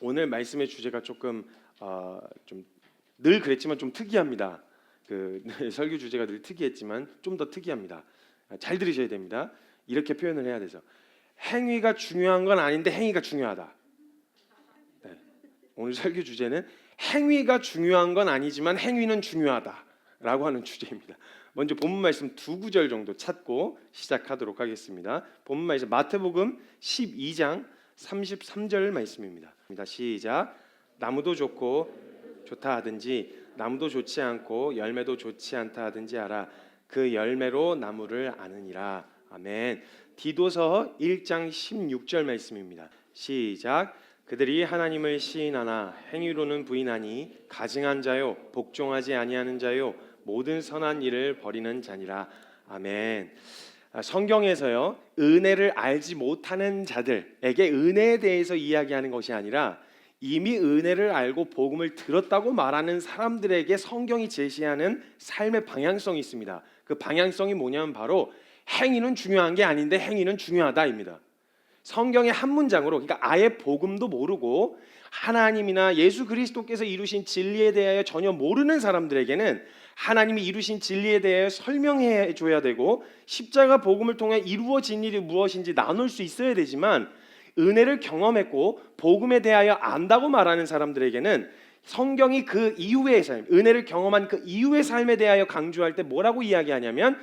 오늘 말씀의 주제가 조금 좀 늘 그랬지만 좀 특이합니다. 설교 주제가 늘 특이했지만 좀 더 특이합니다. 잘 들으셔야 됩니다. 이렇게 표현을 해야 돼서 행위가 중요한 건 아닌데 행위가 중요하다. 네. 오늘 설교 주제는 행위가 중요한 건 아니지만 행위는 중요하다라고 하는 주제입니다. 먼저 본문 말씀 두 구절 정도 찾고 시작하도록 하겠습니다. 본문 말씀 마태복음 12장 33절 말씀입니다. 시작. 나무도 좋고 좋다 하든지 나무도 좋지 않고 열매도 좋지 않다 하든지 알아. 그 열매로 나무를 아느니라. 아멘. 디도서 1장 16절 말씀입니다. 시작. 그들이 하나님을 시인하나 행위로는 부인하니 가증한 자요 복종하지 아니하는 자요 모든 선한 일을 버리는 자니라. 아멘. 성경에서요 은혜를 알지 못하는 자들에게 은혜에 대해서 이야기하는 것이 아니라 이미 은혜를 알고 복음을 들었다고 말하는 사람들에게 성경이 제시하는 삶의 방향성이 있습니다. 그 방향성이 뭐냐면 바로 행위는 중요한 게 아닌데 행위는 중요하다입니다. 성경의 한 문장으로, 그러니까 아예 복음도 모르고 하나님이나 예수 그리스도께서 이루신 진리에 대하여 전혀 모르는 사람들에게는 하나님이 이루신 진리에 대하여 설명해 줘야 되고 십자가 복음을 통해 이루어진 일이 무엇인지 나눌 수 있어야 되지만 은혜를 경험했고 복음에 대하여 안다고 말하는 사람들에게는 성경이 그 이후의 삶, 은혜를 경험한 그 이후의 삶에 대하여 강조할 때 뭐라고 이야기하냐면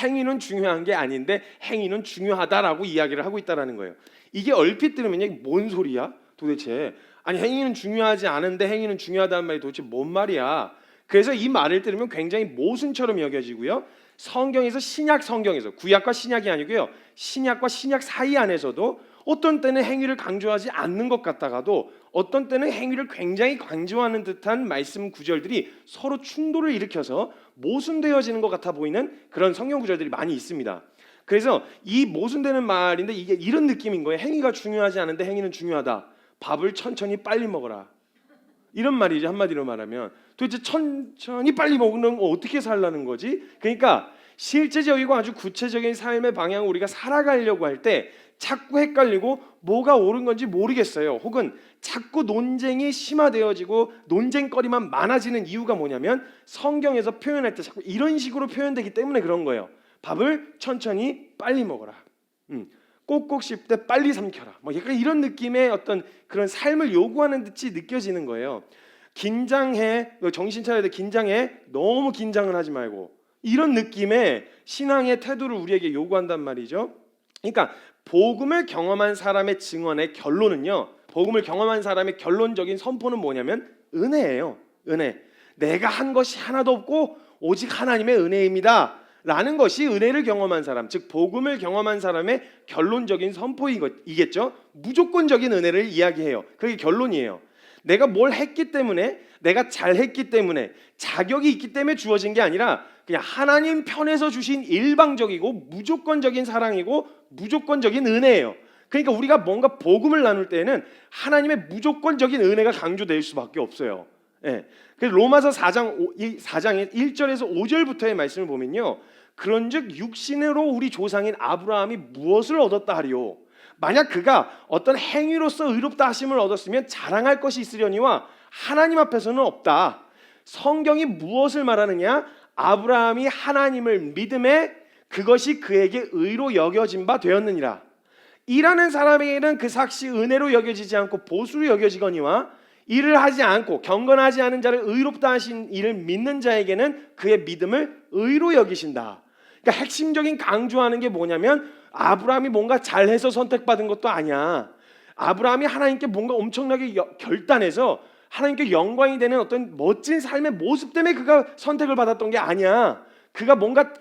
행위는 중요한 게 아닌데 행위는 중요하다라고 이야기를 하고 있다라는 거예요. 이게 얼핏 들으면 이게 뭔 소리야? 도대체 아니 행위는 중요하지 않은데 행위는 중요하다는 말이 도대체 뭔 말이야? 그래서 이 말을 들으면 굉장히 모순처럼 여겨지고요. 성경에서 성경에서 구약과 신약이 아니고요. 신약과 신약 사이 안에서도 어떤 때는 행위를 강조하지 않는 것 같다가도 어떤 때는 행위를 굉장히 강조하는 듯한 말씀 구절들이 서로 충돌을 일으켜서 모순되어지는 것 같아 보이는 그런 성경 구절들이 많이 있습니다. 그래서 이 모순되는 말인데 이게 이런 느낌인 거예요. 행위가 중요하지 않은데 행위는 중요하다. 밥을 천천히 빨리 먹어라. 이런 말이죠. 한마디로 말하면 도대체 천천히 빨리 먹는 거 어떻게 살라는 거지? 그러니까 실제적이고 아주 구체적인 삶의 방향을 우리가 살아가려고 할 때 자꾸 헷갈리고 뭐가 옳은 건지 모르겠어요. 혹은 자꾸 논쟁이 심화되어지고 논쟁거리만 많아지는 이유가 뭐냐면 성경에서 표현할 때 자꾸 이런 식으로 표현되기 때문에 그런 거예요. 밥을 천천히 빨리 먹어라. 꼭꼭 씹되 빨리 삼켜라. 뭐 약간 이런 느낌의 어떤 그런 삶을 요구하는 듯이 느껴지는 거예요. 긴장해, 정신 차려야 돼. 긴장해. 너무 긴장을 하지 말고. 이런 느낌의 신앙의 태도를 우리에게 요구한단 말이죠. 그러니까 복음을 경험한 사람의 증언의 결론은요. 복음을 경험한 사람의 결론적인 선포는 뭐냐면 은혜예요. 은혜. 내가 한 것이 하나도 없고 오직 하나님의 은혜입니다. 라는 것이 은혜를 경험한 사람, 즉 복음을 경험한 사람의 결론적인 선포이겠죠. 무조건적인 은혜를 이야기해요. 그게 결론이에요. 내가 뭘 했기 때문에, 내가 잘했기 때문에, 자격이 있기 때문에 주어진 게 아니라 그냥 하나님 편에서 주신 일방적이고 무조건적인 사랑이고 무조건적인 은혜예요. 그러니까 우리가 뭔가 복음을 나눌 때에는 하나님의 무조건적인 은혜가 강조될 수밖에 없어요. 예. 그래서 로마서 4장의 1절에서 5절부터의 말씀을 보면요. 그런즉 육신으로 우리 조상인 아브라함이 무엇을 얻었다 하리요? 만약 그가 어떤 행위로서 의롭다 하심을 얻었으면 자랑할 것이 있으려니와 하나님 앞에서는 없다. 성경이 무엇을 말하느냐? 아브라함이 하나님을 믿음에 그것이 그에게 의로 여겨진 바 되었느니라. 일하는 사람에게는 그 삭시 은혜로 여겨지지 않고 보수로 여겨지거니와 일을 하지 않고 경건하지 않은 자를 의롭다 하신 이를 믿는 자에게는 그의 믿음을 의로 여기신다. 그러니까 핵심적인 강조하는 게 뭐냐면 아브라함이 뭔가 잘해서 선택받은 것도 아니야. 아브라함이 하나님께 뭔가 엄청나게 결단해서 하나님께 영광이 되는 어떤 멋진 삶의 모습 때문에 그가 선택을 받았던 게 아니야. 그가 뭔가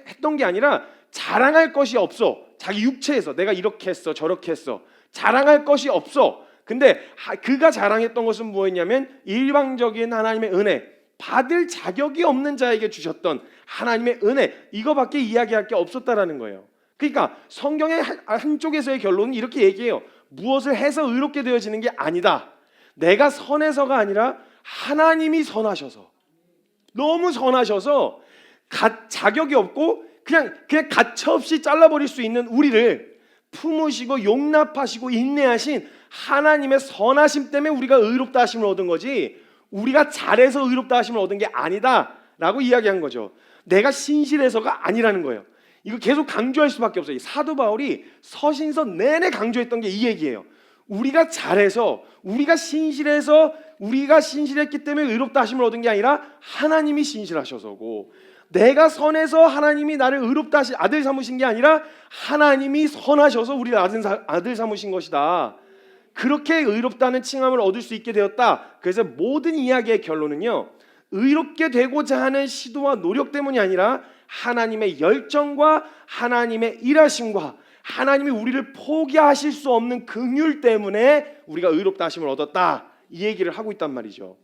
했던 게 아니라 자랑할 것이 없어. 자기 육체에서 내가 이렇게 했어 저렇게 했어. 자랑할 것이 없어. 근데 그가 자랑했던 것은 뭐였냐면 일방적인 하나님의 은혜, 받을 자격이 없는 자에게 주셨던 하나님의 은혜, 이거밖에 이야기할 게 없었다라는 거예요. 그러니까 성경의 한쪽에서의 결론은 이렇게 얘기해요. 무엇을 해서 의롭게 되어지는 게 아니다. 내가 선해서가 아니라 하나님이 선하셔서, 너무 선하셔서 자격이 없고 그냥 가차없이 잘라버릴 수 있는 우리를 품으시고 용납하시고 인내하신 하나님의 선하심 때문에 우리가 의롭다 하심을 얻은 거지, 우리가 잘해서 의롭다 하심을 얻은 게 아니다 라고 이야기한 거죠. 내가 신실해서가 아니라는 거예요. 이거 계속 강조할 수밖에 없어요. 사도 바울이 서신서 내내 강조했던 게 이 얘기예요. 우리가 잘해서, 우리가 신실해서, 우리가 신실했기 때문에 의롭다 하심을 얻은 게 아니라 하나님이 신실하셔서고, 내가 선해서 하나님이 나를 의롭다 하신 아들 삼으신 게 아니라 하나님이 선하셔서 우리를 아들 삼으신 것이다. 그렇게 의롭다는 칭함을 얻을 수 있게 되었다. 그래서 모든 이야기의 결론은요, 의롭게 되고자 하는 시도와 노력 때문이 아니라 하나님의 열정과 하나님의 일하심과 하나님이 우리를 포기하실 수 없는 긍휼 때문에 우리가 의롭다 하심을 얻었다, 이 얘기를 하고 있단 말이죠.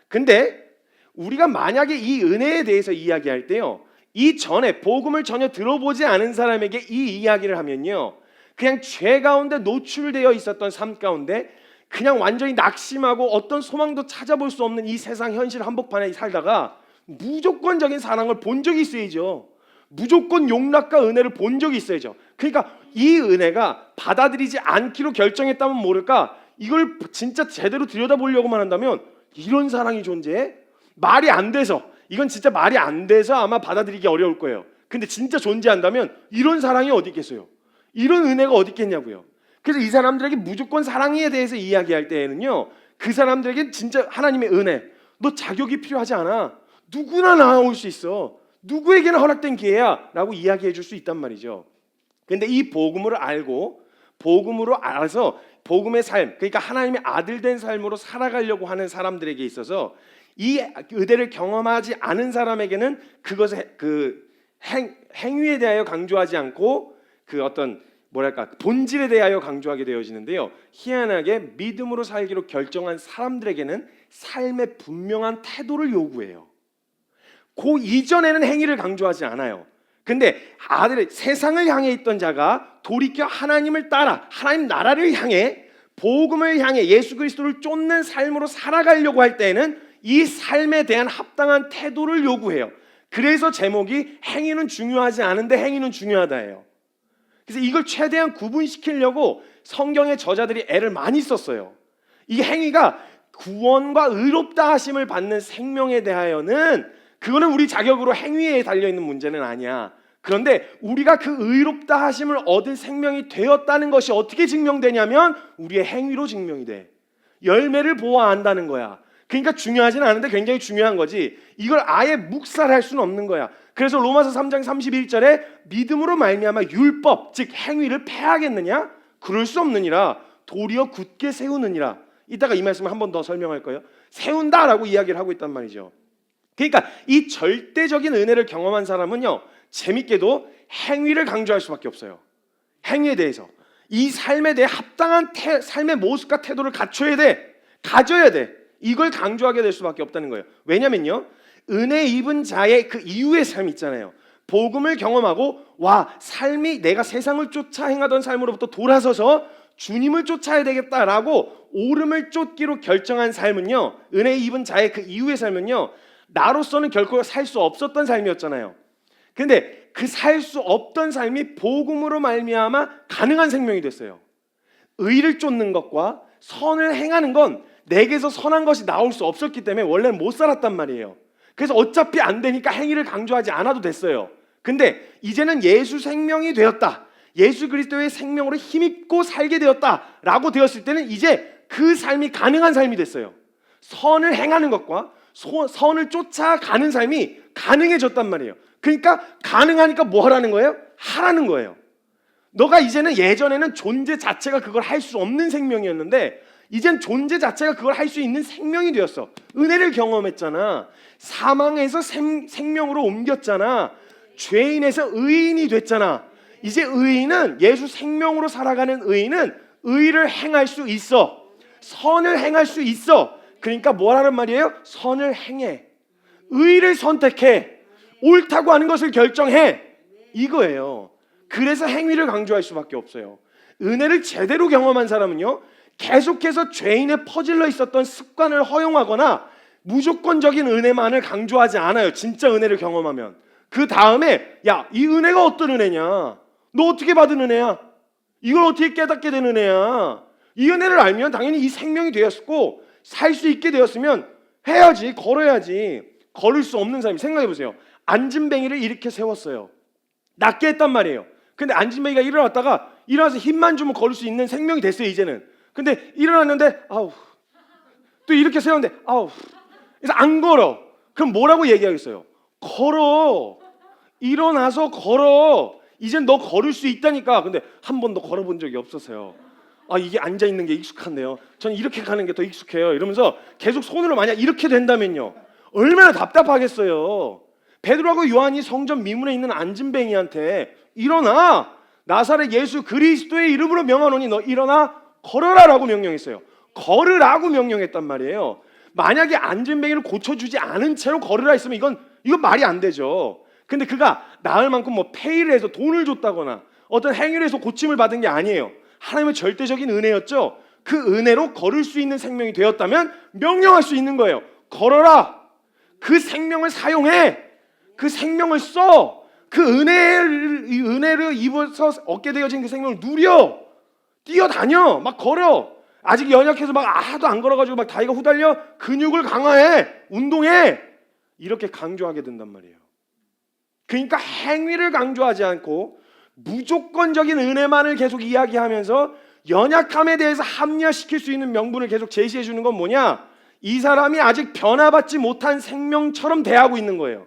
근데 우리가 만약에 이 은혜에 대해서 이야기할 때요, 이 전에 복음을 전혀 들어보지 않은 사람에게 이 이야기를 하면요, 그냥 죄 가운데 노출되어 있었던 삶 가운데 그냥 완전히 낙심하고 어떤 소망도 찾아볼 수 없는 이 세상 현실 한복판에 살다가 무조건적인 사랑을 본 적이 있어야죠. 무조건 용납과 은혜를 본 적이 있어야죠. 그러니까 이 은혜가 받아들이지 않기로 결정했다면 모를까, 이걸 진짜 제대로 들여다보려고만 한다면 이런 사랑이 존재해? 말이 안 돼서, 이건 진짜 말이 안 돼서 아마 받아들이기 어려울 거예요. 근데 진짜 존재한다면 이런 사랑이 어디 있겠어요? 이런 은혜가 어디 있겠냐고요. 그래서 이 사람들에게 무조건 사랑에 대해서 이야기할 때에는요, 그 사람들에게 진짜 하나님의 은혜, 너 자격이 필요하지 않아, 누구나 나아올 수 있어, 누구에게나 허락된 기회야 라고 이야기해 줄 수 있단 말이죠. 근데 이 복음을 알고 복음으로 알아서 복음의 삶, 그러니까 하나님의 아들 된 삶으로 살아가려고 하는 사람들에게 있어서 이 의대를 경험하지 않은 사람에게는 그것의 그 행위에 대하여 강조하지 않고 그 어떤 뭐랄까 본질에 대하여 강조하게 되어지는데요, 희한하게 믿음으로 살기로 결정한 사람들에게는 삶의 분명한 태도를 요구해요. 그 이전에는 행위를 강조하지 않아요. 근데 아들의 세상을 향해 있던 자가 돌이켜 하나님을 따라 하나님 나라를 향해 복음을 향해 예수 그리스도를 쫓는 삶으로 살아가려고 할 때에는 이 삶에 대한 합당한 태도를 요구해요. 그래서 제목이 행위는 중요하지 않은데 행위는 중요하다예요. 그래서 이걸 최대한 구분시키려고 성경의 저자들이 애를 많이 썼어요. 이 행위가 구원과 의롭다 하심을 받는 생명에 대하여는 그거는 우리 자격으로 행위에 달려있는 문제는 아니야. 그런데 우리가 그 의롭다 하심을 얻은 생명이 되었다는 것이 어떻게 증명되냐면 우리의 행위로 증명이 돼. 열매를 보아한다는 거야. 그러니까 중요하진 않은데 굉장히 중요한 거지. 이걸 아예 묵살할 수는 없는 거야. 그래서 로마서 3장 31절에 믿음으로 말미암아 율법 즉 행위를 폐하겠느냐? 그럴 수 없느니라. 도리어 굳게 세우느니라. 이따가 이 말씀을 한 번 더 설명할 거예요. 세운다라고 이야기를 하고 있단 말이죠. 그러니까 이 절대적인 은혜를 경험한 사람은요, 재밌게도 행위를 강조할 수밖에 없어요. 행위에 대해서 이 삶에 대해 합당한 삶의 모습과 태도를 갖춰야 돼, 가져야 돼. 이걸 강조하게 될 수밖에 없다는 거예요. 왜냐면요, 은혜 입은 자의 그 이후의 삶 있잖아요. 복음을 경험하고 와, 삶이 내가 세상을 쫓아 행하던 삶으로부터 돌아서서 주님을 쫓아야 되겠다라고 오름을 쫓기로 결정한 삶은요, 은혜 입은 자의 그 이후의 삶은요, 나로서는 결코 살 수 없었던 삶이었잖아요. 근데 그 살 수 없던 삶이 복음으로 말미암아 가능한 생명이 됐어요. 의를 쫓는 것과 선을 행하는 건 내게서 선한 것이 나올 수 없었기 때문에 원래는 못 살았단 말이에요. 그래서 어차피 안 되니까 행위를 강조하지 않아도 됐어요. 근데 이제는 예수 생명이 되었다, 예수 그리스도의 생명으로 힘입고 살게 되었다라고 되었을 때는 이제 그 삶이 가능한 삶이 됐어요. 선을 행하는 것과 선을 쫓아가는 삶이 가능해졌단 말이에요. 그러니까 가능하니까 뭐 하라는 거예요? 하라는 거예요. 너가 이제는, 예전에는 존재 자체가 그걸 할 수 없는 생명이었는데 이젠 존재 자체가 그걸 할 수 있는 생명이 되었어. 은혜를 경험했잖아. 사망에서 생명으로 옮겼잖아. 죄인에서 의인이 됐잖아. 이제 의인은, 예수 생명으로 살아가는 의인은 의를 행할 수 있어. 선을 행할 수 있어. 그러니까 뭐라는 말이에요? 선을 행해, 의를 선택해, 옳다고 하는 것을 결정해, 이거예요. 그래서 행위를 강조할 수밖에 없어요. 은혜를 제대로 경험한 사람은요, 계속해서 죄인에 퍼질러 있었던 습관을 허용하거나 무조건적인 은혜만을 강조하지 않아요. 진짜 은혜를 경험하면 그 다음에 야, 이 은혜가 어떤 은혜냐, 너 어떻게 받은 은혜야, 이걸 어떻게 깨닫게 되는 은혜야? 이 은혜를 알면 당연히 이 생명이 되었고 살 수 있게 되었으면 해야지, 걸어야지. 걸을 수 없는 사람이, 생각해 보세요. 안진뱅이를 이렇게 세웠어요. 낫게 했단 말이에요. 근데 안진뱅이가 일어나서 힘만 주면 걸을 수 있는 생명이 됐어요, 이제는. 근데 일어났는데 아우, 또 이렇게 세웠는데 아우, 그래서 안 걸어. 그럼 뭐라고 얘기하겠어요? 걸어. 일어나서 걸어. 이젠 너 걸을 수 있다니까. 근데 한 번도 걸어본 적이 없어서요. 아, 이게 앉아 있는 게 익숙한데요. 전 이렇게 가는 게 더 익숙해요. 이러면서 계속 손으로 만약 이렇게 된다면요, 얼마나 답답하겠어요. 베드로하고 요한이 성전 미문에 있는 안진뱅이한테 일어나, 나사렛 예수 그리스도의 이름으로 명하노니 너 일어나 걸어라라고 명령했어요. 걸으라고 명령했단 말이에요. 만약에 안진뱅이를 고쳐주지 않은 채로 걸으라 했으면 이건 말이 안 되죠. 근데 그가 나을 만큼 뭐 페이를 해서 돈을 줬다거나 어떤 행위를 해서 고침을 받은 게 아니에요. 하나님의 절대적인 은혜였죠. 그 은혜로 걸을 수 있는 생명이 되었다면 명령할 수 있는 거예요. 걸어라. 그 생명을 사용해. 그 생명을 써. 그 은혜를 입어서 얻게 되어진 그 생명을 누려. 뛰어다녀. 막 걸어. 아직 연약해서 막 하도 안 걸어가지고 막 다리가 후달려. 근육을 강화해. 운동해. 이렇게 강조하게 된단 말이에요. 그러니까 행위를 강조하지 않고 무조건적인 은혜만을 계속 이야기하면서 연약함에 대해서 합리화시킬 수 있는 명분을 계속 제시해 주는 건 뭐냐? 이 사람이 아직 변화받지 못한 생명처럼 대하고 있는 거예요.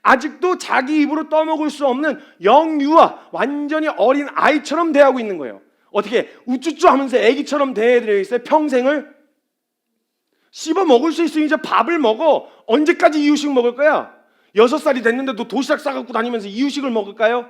아직도 자기 입으로 떠먹을 수 없는 영유아, 완전히 어린 아이처럼 대하고 있는 거예요. 어떻게 우쭈쭈 하면서 애기처럼 대해드려야겠어요? 평생을? 씹어 먹을 수 있으면 이제 밥을 먹어. 언제까지 이유식 먹을 거야? 6살이 됐는데도 도시락 싸갖고 다니면서 이유식을 먹을까요?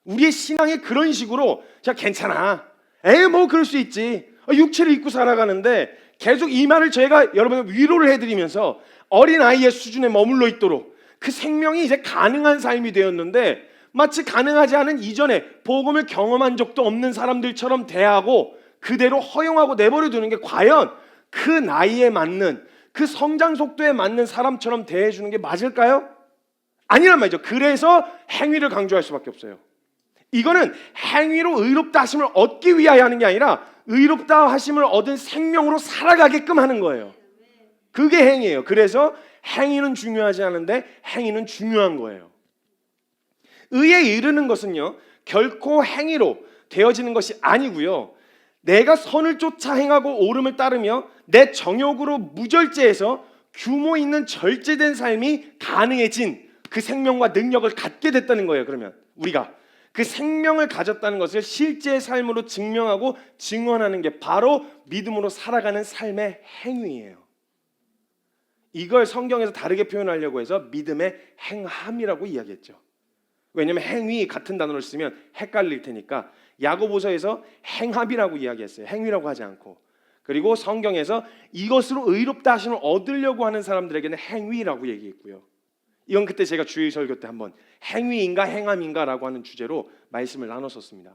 우리의 신앙이 그런 식으로 자, 괜찮아, 에이 뭐 그럴 수 있지, 육체를 입고 살아가는데 계속 이 말을 저희가 여러분을 위로를 해드리면서 어린아이의 수준에 머물러 있도록 그 생명이 이제 가능한 삶이 되었는데 마치 가능하지 않은 이전에 복음을 경험한 적도 없는 사람들처럼 대하고 그대로 허용하고 내버려 두는 게 과연 그 나이에 맞는, 그 성장 속도에 맞는 사람처럼 대해주는 게 맞을까요? 아니란 말이죠. 그래서 행위를 강조할 수밖에 없어요. 이거는 행위로 의롭다 하심을 얻기 위하여 하는 게 아니라 의롭다 하심을 얻은 생명으로 살아가게끔 하는 거예요. 그게 행위예요. 그래서 행위는 중요하지 않은데 행위는 중요한 거예요. 의에 이르는 것은요, 결코 행위로 되어지는 것이 아니고요, 내가 선을 쫓아 행하고 옳음을 따르며 내 정욕으로 무절제해서 규모 있는 절제된 삶이 가능해진 그 생명과 능력을 갖게 됐다는 거예요. 그러면 우리가 그 생명을 가졌다는 것을 실제 삶으로 증명하고 증언하는 게 바로 믿음으로 살아가는 삶의 행위예요. 이걸 성경에서 다르게 표현하려고 해서 믿음의 행함이라고 이야기했죠. 왜냐하면 행위 같은 단어를 쓰면 헷갈릴 테니까 야고보서에서 행함이라고 이야기했어요. 행위라고 하지 않고. 그리고 성경에서 이것으로 의롭다 하심을 얻으려고 하는 사람들에게는 행위라고 얘기했고요. 이건 그때 제가 주일 설교 때 한번 행위인가 행함인가라고 하는 주제로 말씀을 나눴었습니다.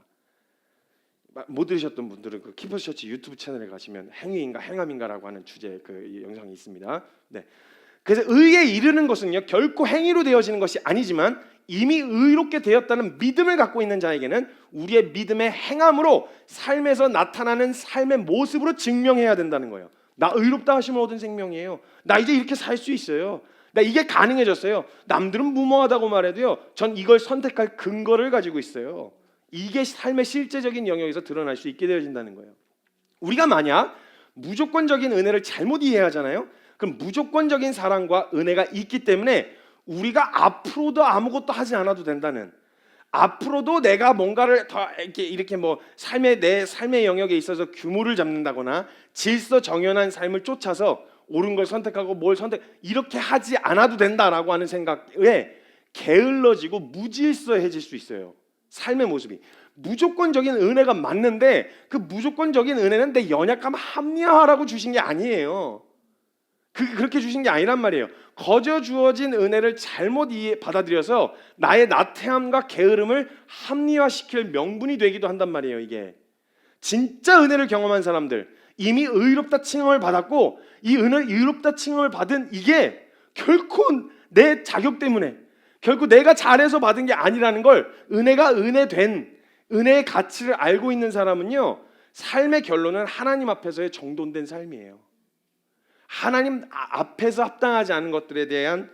못 들으셨던 분들은 그 키퍼스 처치 유튜브 채널에 가시면 행위인가 행함인가라고 하는 주제 그 영상이 있습니다. 네. 그래서 의에 이르는 것은요, 결코 행위로 되어지는 것이 아니지만 이미 의롭게 되었다는 믿음을 갖고 있는 자에게는 우리의 믿음의 행함으로 삶에서 나타나는 삶의 모습으로 증명해야 된다는 거예요. 나 의롭다 하심을 얻은 생명이에요. 나 이제 이렇게 살 수 있어요. 나 이게 가능해졌어요. 남들은 무모하다고 말해도요, 전 이걸 선택할 근거를 가지고 있어요. 이게 삶의 실제적인 영역에서 드러날 수 있게 되어진다는 거예요. 우리가 만약 무조건적인 은혜를 잘못 이해하잖아요. 그럼 무조건적인 사랑과 은혜가 있기 때문에 우리가 앞으로도 아무것도 하지 않아도 된다는, 앞으로도 내가 뭔가를 더 이렇게 뭐 내 삶의 영역에 있어서 규모를 잡는다거나 질서 정연한 삶을 쫓아서 옳은 걸 선택하고 뭘 이렇게 하지 않아도 된다라고 하는 생각에 게을러지고 무질서해질 수 있어요. 삶의 모습이 무조건적인 은혜가 맞는데 그 무조건적인 은혜는 내 연약함 합리화하라고 주신 게 아니에요. 그렇게 주신 게 아니란 말이에요. 거저 주어진 은혜를 잘못 받아들여서 나의 나태함과 게으름을 합리화시킬 명분이 되기도 한단 말이에요. 이게 진짜 은혜를 경험한 사람들, 이미 의롭다 칭함을 받았고 이 의롭다 칭함을 받은 이게 결코 내 자격 때문에, 결코 내가 잘해서 받은 게 아니라는 걸, 은혜가 은혜된 은혜의 가치를 알고 있는 사람은요, 삶의 결론은 하나님 앞에서의 정돈된 삶이에요. 하나님 앞에서 합당하지 않은 것들에 대한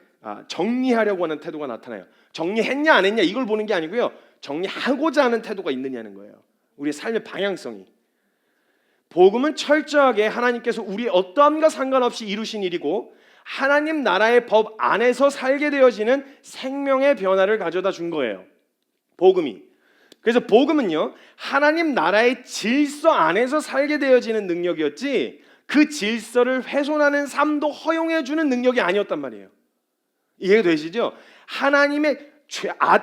정리하려고 하는 태도가 나타나요. 정리했냐 안 했냐 이걸 보는 게 아니고요, 정리하고자 하는 태도가 있느냐는 거예요. 우리의 삶의 방향성이. 복음은 철저하게 하나님께서 우리의 어떠함과 상관없이 이루신 일이고, 하나님 나라의 법 안에서 살게 되어지는 생명의 변화를 가져다 준 거예요, 복음이. 그래서 복음은요, 하나님 나라의 질서 안에서 살게 되어지는 능력이었지, 그 질서를 훼손하는 삶도 허용해 주는 능력이 아니었단 말이에요. 이해가 되시죠? 하나님의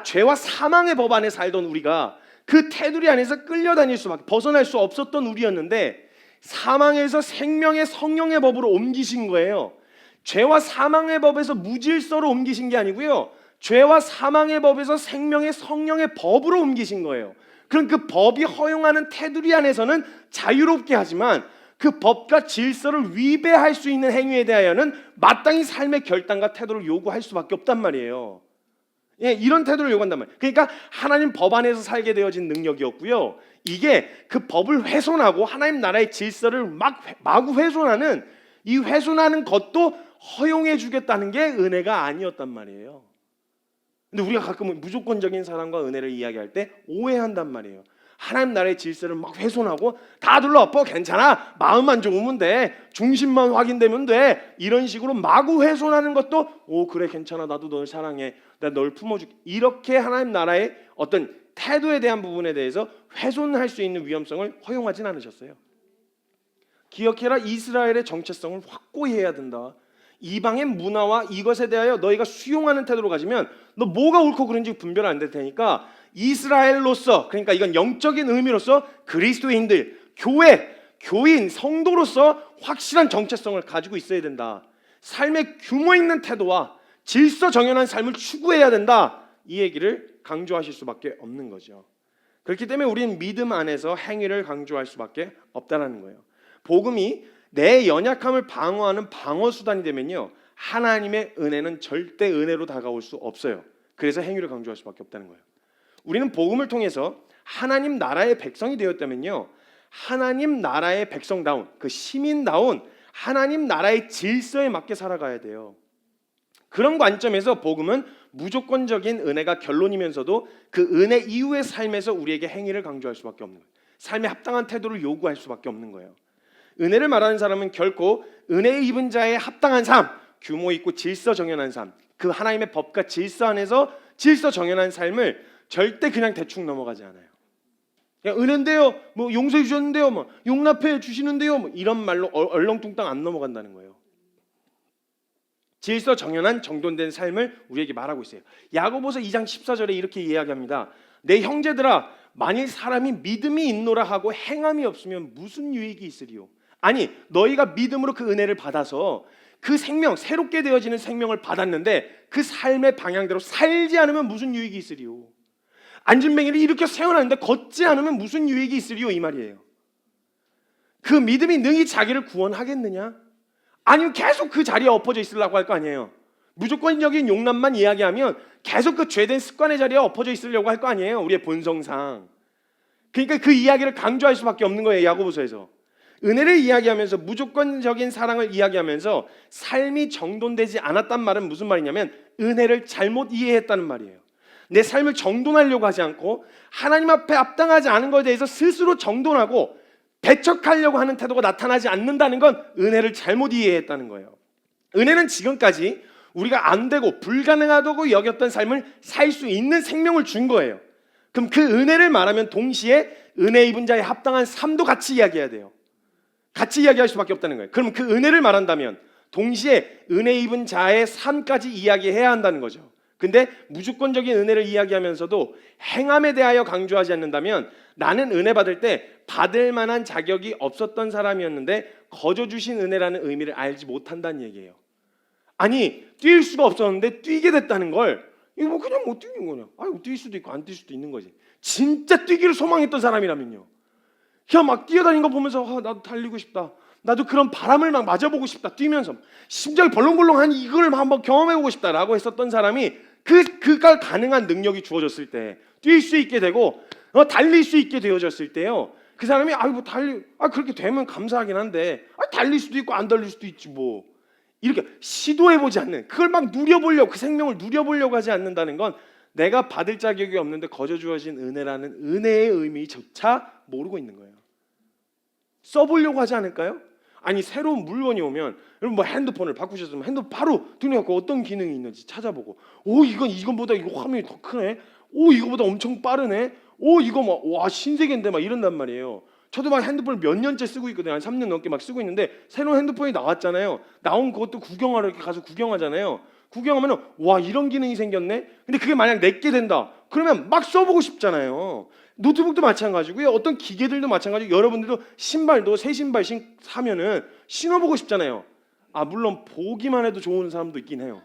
죄와 사망의 법 안에 살던 우리가 그 테두리 안에서 끌려다닐 수밖에, 벗어날 수 없었던 우리였는데, 사망에서 생명의 성령의 법으로 옮기신 거예요. 죄와 사망의 법에서 무질서로 옮기신 게 아니고요, 죄와 사망의 법에서 생명의 성령의 법으로 옮기신 거예요. 그럼 그 법이 허용하는 테두리 안에서는 자유롭게 하지만, 그 법과 질서를 위배할 수 있는 행위에 대하여는 마땅히 삶의 결단과 태도를 요구할 수밖에 없단 말이에요. 예, 이런 태도를 요구한단 말이에요. 그러니까 하나님 법 안에서 살게 되어진 능력이었고요, 이게 그 법을 훼손하고 하나님 나라의 질서를 마구 훼손하는, 이 훼손하는 것도 허용해 주겠다는 게 은혜가 아니었단 말이에요. 근데 우리가 가끔은 무조건적인 사랑과 은혜를 이야기할 때 오해한단 말이에요. 하나님 나라의 질서를 막 훼손하고, 다 둘러엎어, 괜찮아, 마음만 좋으면 돼, 중심만 확인되면 돼, 이런 식으로 마구 훼손하는 것도 오 그래 괜찮아, 나도 널 사랑해, 내가 널 품어줄게, 이렇게 하나님 나라의 어떤 태도에 대한 부분에 대해서 훼손할 수 있는 위험성을 허용하진 않으셨어요. 기억해라, 이스라엘의 정체성을 확고히 해야 된다. 이방의 문화와 이것에 대하여 너희가 수용하는 태도로 가지면 너 뭐가 옳고 그른지 분별 안 될 테니까, 이스라엘로서, 그러니까 이건 영적인 의미로서 그리스도인들, 교회, 교인, 성도로서 확실한 정체성을 가지고 있어야 된다. 삶의 규모 있는 태도와 질서 정연한 삶을 추구해야 된다. 이 얘기를 강조하실 수밖에 없는 거죠. 그렇기 때문에 우리는 믿음 안에서 행위를 강조할 수밖에 없다는 거예요. 복음이 내 연약함을 방어하는 방어수단이 되면요, 하나님의 은혜는 절대 은혜로 다가올 수 없어요. 그래서 행위를 강조할 수밖에 없다는 거예요. 우리는 복음을 통해서 하나님 나라의 백성이 되었다면요, 하나님 나라의 백성다운, 그 시민다운 하나님 나라의 질서에 맞게 살아가야 돼요. 그런 관점에서 복음은 무조건적인 은혜가 결론이면서도 그 은혜 이후의 삶에서 우리에게 행위를 강조할 수밖에 없는 거예요. 삶에 합당한 태도를 요구할 수밖에 없는 거예요. 은혜를 말하는 사람은 결코 은혜 입은 자의 합당한 삶, 규모 있고 질서 정연한 삶, 그 하나님의 법과 질서 안에서 질서 정연한 삶을 절대 그냥 대충 넘어가지 않아요. 그냥 은혜인데요, 뭐 용서해 주셨는데요, 뭐 용납해 주시는데요, 뭐 이런 말로 얼렁뚱땅 안 넘어간다는 거예요. 질서 정연한 정돈된 삶을 우리에게 말하고 있어요. 야고보서 2장 14절에 이렇게 이야기합니다. 내 형제들아, 만일 사람이 믿음이 있노라 하고 행함이 없으면 무슨 유익이 있으리요? 아니, 너희가 믿음으로 그 은혜를 받아서 그 생명, 새롭게 되어지는 생명을 받았는데 그 삶의 방향대로 살지 않으면 무슨 유익이 있으리요? 안진뱅이를 이렇게 세워놨는데 걷지 않으면 무슨 유익이 있으리요? 이 말이에요. 그 믿음이 능히 자기를 구원하겠느냐? 아니면 계속 그 자리에 엎어져 있으려고 할 거 아니에요. 무조건적인 용납만 이야기하면 계속 그 죄된 습관의 자리에 엎어져 있으려고 할 거 아니에요, 우리의 본성상. 그러니까 그 이야기를 강조할 수밖에 없는 거예요, 야고보서에서. 은혜를 이야기하면서, 무조건적인 사랑을 이야기하면서 삶이 정돈되지 않았단 말은 무슨 말이냐면 은혜를 잘못 이해했다는 말이에요. 내 삶을 정돈하려고 하지 않고 하나님 앞에 합당하지 않은 것에 대해서 스스로 정돈하고 배척하려고 하는 태도가 나타나지 않는다는 건 은혜를 잘못 이해했다는 거예요. 은혜는 지금까지 우리가 안 되고 불가능하다고 여겼던 삶을 살 수 있는 생명을 준 거예요. 그럼 그 은혜를 말하면 동시에 은혜 입은 자의 합당한 삶도 같이 이야기해야 돼요. 같이 이야기할 수밖에 없다는 거예요. 그럼 그 은혜를 말한다면 동시에 은혜 입은 자의 삶까지 이야기해야 한다는 거죠. 근데 무조건적인 은혜를 이야기하면서도 행함에 대하여 강조하지 않는다면 나는 은혜 받을 때 받을 만한 자격이 없었던 사람이었는데 거저 주신 은혜라는 의미를 알지 못한다는 얘기예요. 아니, 뛸 수가 없었는데 뛰게 됐다는 걸, 이거 뭐 그냥 못 뛰는 거냐? 아이고, 뛸 수도 있고 안 뛸 수도 있는 거지. 진짜 뛰기를 소망했던 사람이라면요, 그냥 막 뛰어다니는 거 보면서 나도 달리고 싶다, 나도 그런 바람을 막 맞아보고 싶다, 뛰면서 심장이 벌렁벌렁한 이걸 한번 경험해보고 싶다라고 했었던 사람이 그가 가능한 능력이 주어졌을 때 뛸 수 있게 되고, 달릴 수 있게 되어졌을 때요, 그 사람이 그렇게 되면 감사하긴 한데 달릴 수도 있고 안 달릴 수도 있지 뭐, 이렇게 시도해보지 않는, 그걸 막 누려보려고, 그 생명을 누려보려고 하지 않는다는 건 내가 받을 자격이 없는데 거저 주어진 은혜라는 은혜의 의미조차 모르고 있는 거예요. 써보려고 하지 않을까요? 아니, 새로운 물건이 오면, 여러분 뭐 핸드폰을 바꾸셨으면 핸드폰 바로 등록하고 어떤 기능이 있는지 찾아보고, 이건보다 이거 화면이 더 크네, 이거보다 엄청 빠르네, 이거 와 신세계인데 막 이런단 말이에요. 저도 막 핸드폰을 몇 년째 쓰고 있거든요. 한 3년 넘게 막 쓰고 있는데 새로운 핸드폰이 나왔잖아요. 나온 그것도 구경하러 이렇게 가서 구경하잖아요. 구경하면은 와 이런 기능이 생겼네. 근데 그게 만약 내게 된다, 그러면 막 써보고 싶잖아요. 노트북도 마찬가지고요. 어떤 기계들도 마찬가지고, 여러분들도 신발도 새 신발씩 사면은 신어보고 싶잖아요. 물론 보기만 해도 좋은 사람도 있긴 해요.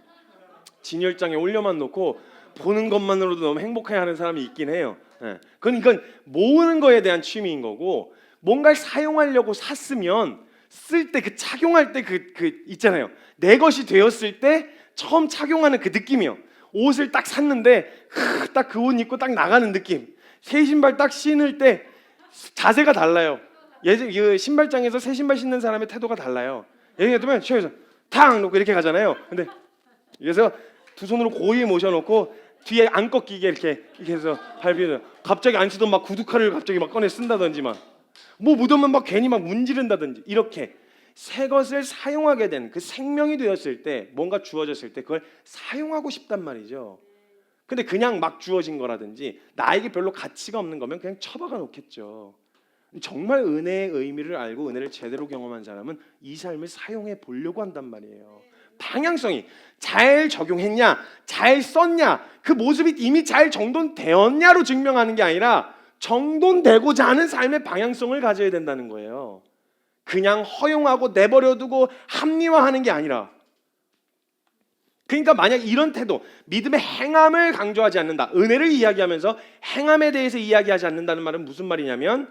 진열장에 올려만 놓고 보는 것만으로도 너무 행복해하는 사람이 있긴 해요. 이건 모으는 거에 대한 취미인 거고, 뭔가를 사용하려고 샀으면 쓸 때 착용할 때 있잖아요. 내 것이 되었을 때 처음 착용하는 그 느낌이요. 옷을 딱 샀는데 딱 그 옷 입고 딱 나가는 느낌. 새 신발 딱 신을 때 자세가 달라요. 신발장에서 새 신발 신는 사람의 태도가 달라요. 예를 들면 취해서 탕 놓고 이렇게 가잖아요. 근데 그래서 두 손으로 고이 모셔놓고 뒤에 안 꺾이게 이렇게 해서 밟히는, 갑자기 안 쓰던 막 구두칼을 갑자기 막 꺼내 쓴다든지, 막 뭐 묻으면 막 괜히 막 문지른다든지, 이렇게 새 것을 사용하게 된 그 생명이 되었을 때, 뭔가 주어졌을 때 그걸 사용하고 싶단 말이죠. 근데 그냥 막 주어진 거라든지 나에게 별로 가치가 없는 거면 그냥 처박아 놓겠죠. 정말 은혜의 의미를 알고 은혜를 제대로 경험한 사람은 이 삶을 사용해 보려고 한단 말이에요. 방향성이 잘 적용했냐, 잘 썼냐, 그 모습이 이미 잘 정돈되었냐로 증명하는 게 아니라 정돈되고자 하는 삶의 방향성을 가져야 된다는 거예요. 그냥 허용하고 내버려두고 합리화하는 게 아니라. 그러니까 만약 이런 태도, 믿음의 행함을 강조하지 않는다, 은혜를 이야기하면서 행함에 대해서 이야기하지 않는다는 말은 무슨 말이냐면,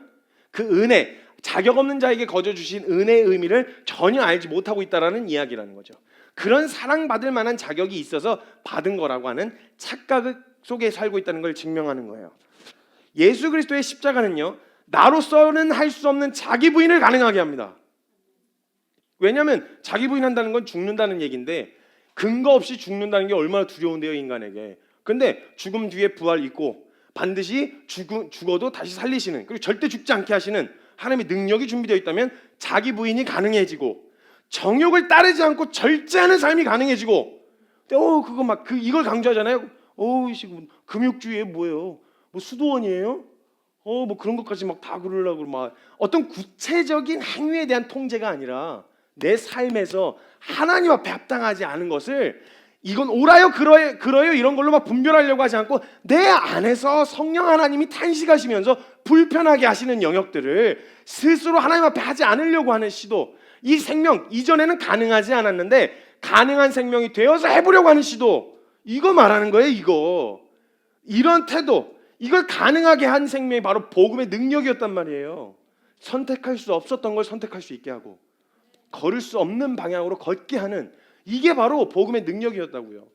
그 은혜, 자격 없는 자에게 거저 주신 은혜의 의미를 전혀 알지 못하고 있다라는 이야기라는 거죠. 그런 사랑받을 만한 자격이 있어서 받은 거라고 하는 착각 속에 살고 있다는 걸 증명하는 거예요. 예수 그리스도의 십자가는요, 나로서는 할 수 없는 자기 부인을 가능하게 합니다. 왜냐하면 자기 부인한다는 건 죽는다는 얘기인데, 근거 없이 죽는다는 게 얼마나 두려운데요, 인간에게. 근데 죽음 뒤에 부활 있고, 반드시 죽어도 다시 살리시는, 그리고 절대 죽지 않게 하시는 하나님의 능력이 준비되어 있다면 자기 부인이 가능해지고, 정욕을 따르지 않고 절제하는 삶이 가능해지고. 이걸 강조하잖아요. 금욕주의에 뭐예요? 뭐 수도원이에요? 뭐 그런 것까지 막 다 그러려고, 막 어떤 구체적인 행위에 대한 통제가 아니라 내 삶에서 하나님 앞에 합당하지 않은 것을, 이건 옳아요 그러요 이런 걸로 막 분별하려고 하지 않고, 내 안에서 성령 하나님이 탄식하시면서 불편하게 하시는 영역들을 스스로 하나님 앞에 하지 않으려고 하는 시도, 이 생명 이전에는 가능하지 않았는데 가능한 생명이 되어서 해보려고 하는 시도, 이거 말하는 거예요. 이런 태도, 이걸 가능하게 한 생명이 바로 복음의 능력이었단 말이에요. 선택할 수 없었던 걸 선택할 수 있게 하고, 걸을 수 없는 방향으로 걷게 하는, 이게 바로 복음의 능력이었다고요.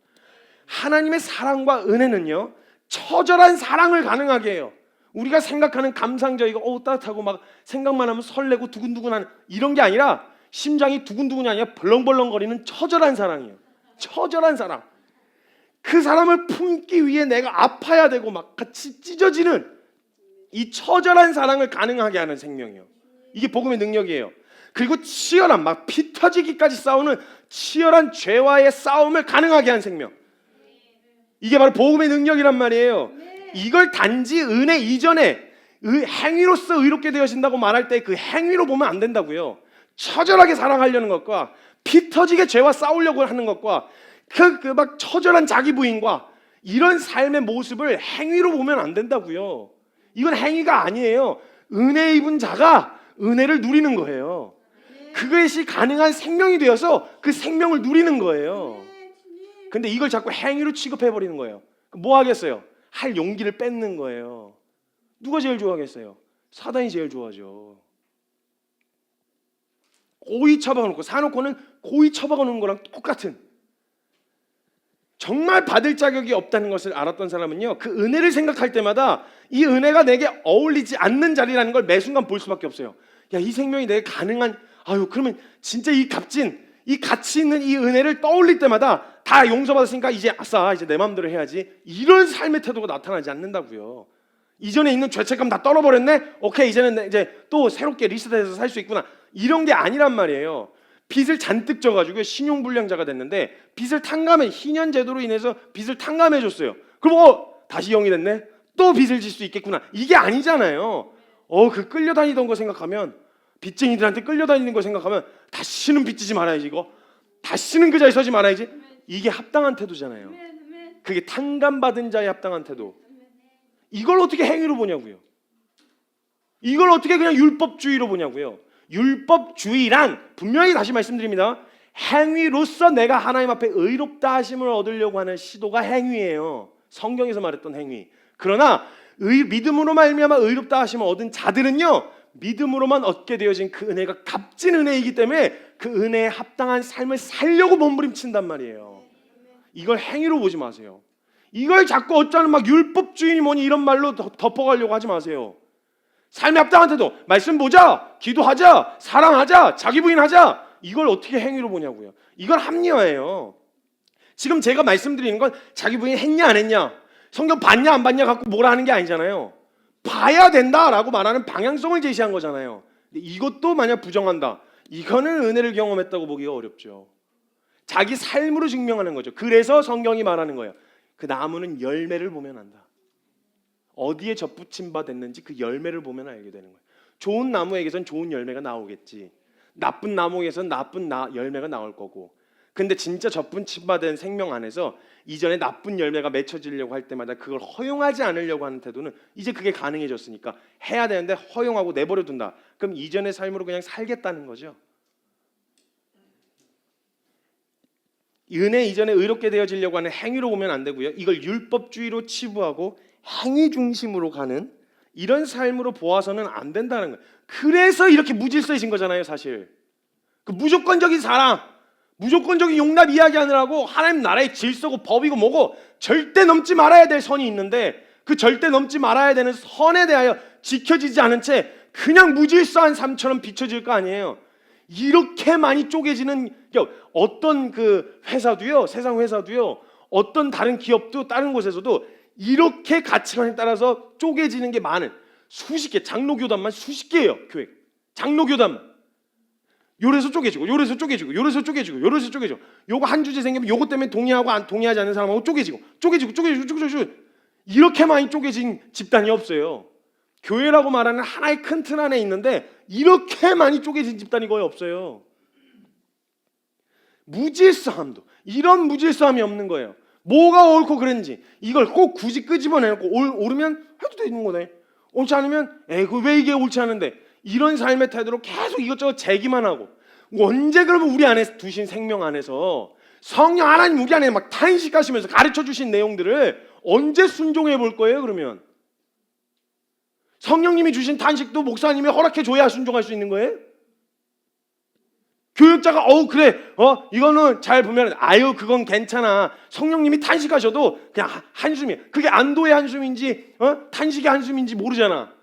하나님의 사랑과 은혜는요, 처절한 사랑을 가능하게 해요. 우리가 생각하는 감상적이고 따뜻하고 막 생각만 하면 설레고 두근두근한 이런 게 아니라, 심장이 두근두근이 아니라 벌렁벌렁거리는 처절한 사랑이에요. 처절한 사랑. 그 사람을 품기 위해 내가 아파야 되고 막 같이 찢어지는 이 처절한 사랑을 가능하게 하는 생명이에요. 이게 복음의 능력이에요. 그리고 치열한, 막 피 터지기까지 싸우는 치열한 죄와의 싸움을 가능하게 한 생명, 이게 바로 복음의 능력이란 말이에요. 이걸 단지 은혜 이전에 행위로서 의롭게 되어진다고 말할 때 그 행위로 보면 안 된다고요. 처절하게 사랑하려는 것과 피 터지게 죄와 싸우려고 하는 것과 막 처절한 자기 부인과 이런 삶의 모습을 행위로 보면 안 된다고요. 이건 행위가 아니에요. 은혜 입은 자가 은혜를 누리는 거예요. 그것이 가능한 생명이 되어서 그 생명을 누리는 거예요. 근데 이걸 자꾸 행위로 취급해버리는 거예요. 뭐 하겠어요? 할 용기를 뺏는 거예요. 누가 제일 좋아하겠어요? 사단이 제일 좋아하죠. 고이 처박아놓고, 사놓고는 고이 처박아놓는 거랑 똑같은. 정말 받을 자격이 없다는 것을 알았던 사람은요, 그 은혜를 생각할 때마다 이 은혜가 내게 어울리지 않는 자리라는 걸 매 순간 볼 수밖에 없어요. 야, 이 생명이 내게 가능한, 그러면 진짜 이 값진, 이 가치 있는 이 은혜를 떠올릴 때마다 다 용서받았으니까 이제 아싸, 이제 내 마음대로 해야지, 이런 삶의 태도가 나타나지 않는다고요. 이전에 있는 죄책감 다 떨어버렸네? 오케이, 이제는 이제 또 새롭게 리셋해서 살 수 있구나, 이런 게 아니란 말이에요. 빚을 잔뜩 져가지고 신용불량자가 됐는데, 빚을 탕감해, 희년 제도로 인해서 빚을 탕감해 줬어요. 그럼 다시 영이 됐네? 또 빚을 질 수 있겠구나, 이게 아니잖아요. 그 끌려다니던 거 생각하면, 빚쟁이들한테 끌려다니는 거 생각하면 다시는 빚지지 말아야지, 이거 다시는 그 자리에 서지 말아야지, 이게 합당한 태도잖아요. 그게 탕감받은 자의 합당한 태도. 이걸 어떻게 행위로 보냐고요. 이걸 어떻게 그냥 율법주의로 보냐고요. 율법주의란, 분명히 다시 말씀드립니다, 행위로서 내가 하나님 앞에 의롭다 하심을 얻으려고 하는 시도가 행위예요. 성경에서 말했던 행위. 그러나 믿음으로 말미암아 의롭다 하심을 얻은 자들은요, 믿음으로만 얻게 되어진 그 은혜가 값진 은혜이기 때문에 그 은혜에 합당한 삶을 살려고 몸부림친단 말이에요. 이걸 행위로 보지 마세요. 이걸 자꾸 어쩌는 막 율법주의니 뭐니 이런 말로 덮어가려고 하지 마세요. 삶에 합당한 태도, 말씀 보자, 기도하자, 사랑하자, 자기 부인하자, 이걸 어떻게 행위로 보냐고요. 이건 합리화예요. 지금 제가 말씀드리는 건 자기 부인 했냐 안 했냐, 성경 봤냐 안 봤냐 갖고 뭐라 하는 게 아니잖아요. 봐야 된다라고 말하는 방향성을 제시한 거잖아요. 근데 이것도 만약 부정한다, 이거는 은혜를 경험했다고 보기가 어렵죠. 자기 삶으로 증명하는 거죠. 그래서 성경이 말하는 거예요. 그 나무는 열매를 보면 안다. 어디에 젖붙임 바 됐는지 그 열매를 보면 알게 되는 거예요. 좋은 나무에게선 좋은 열매가 나오겠지, 나쁜 나무에게선 나쁜 열매가 나올 거고. 근데 진짜 젖붙임 바 된 생명 안에서 이전에 나쁜 열매가 맺혀지려고 할 때마다 그걸 허용하지 않으려고 하는 태도는 이제 그게 가능해졌으니까 해야 되는데 허용하고 내버려 둔다. 그럼 이전의 삶으로 그냥 살겠다는 거죠. 은혜 이전에 의롭게 되어지려고 하는 행위로 보면 안 되고요. 이걸 율법주의로 치부하고 행위 중심으로 가는 이런 삶으로 보아서는 안 된다는 거예요. 그래서 이렇게 무질서해진 거잖아요, 사실. 그 무조건적인 사랑, 무조건적인 용납 이야기하느라고 하나님 나라의 질서고 법이고 뭐고 절대 넘지 말아야 될 선이 있는데, 그 절대 넘지 말아야 되는 선에 대하여 지켜지지 않은 채 그냥 무질서한 삶처럼 비춰질 거 아니에요. 이렇게 많이 쪼개지는, 어떤 그 회사도요, 세상 회사도요, 어떤 다른 기업도 다른 곳에서도 이렇게 가치관에 따라서 쪼개지는 게 많은, 수십 개, 장로교단만 수십 개예요. 교회 장로교단만 요래서 쪼개지고 요래서 쪼개지고 요래서 쪼개지고 요래서 쪼개지고, 요거 한 주제 생기면 요거 때문에 동의하고 안 동의하지 않는 사람하고 쪼개지고 이렇게 많이 쪼개진 집단이 없어요. 교회라고 말하는 하나의 큰 틀 안에 있는데 이렇게 많이 쪼개진 집단이 거의 없어요. 무질서함도, 이런 무질서함이 없는 거예요. 뭐가 옳고 그런지 이걸 꼭 굳이 끄집어내놓고 옳으면 해도 되는 거네, 옳지 않으면 왜 이게 옳지 않은데, 이런 삶의 태도로 계속 이것저것 제기만 하고, 언제 그러면 우리 안에 두신 생명 안에서 성령 하나님 우리 안에 막 탄식하시면서 가르쳐 주신 내용들을 언제 순종해 볼 거예요? 그러면 성령님이 주신 탄식도 목사님이 허락해 줘야 순종할 수 있는 거예요? 교육자가 그래 이거는 잘 보면 그건 괜찮아, 성령님이 탄식하셔도 그냥 한숨이에요. 그게 안도의 한숨인지 탄식의 한숨인지 모르잖아.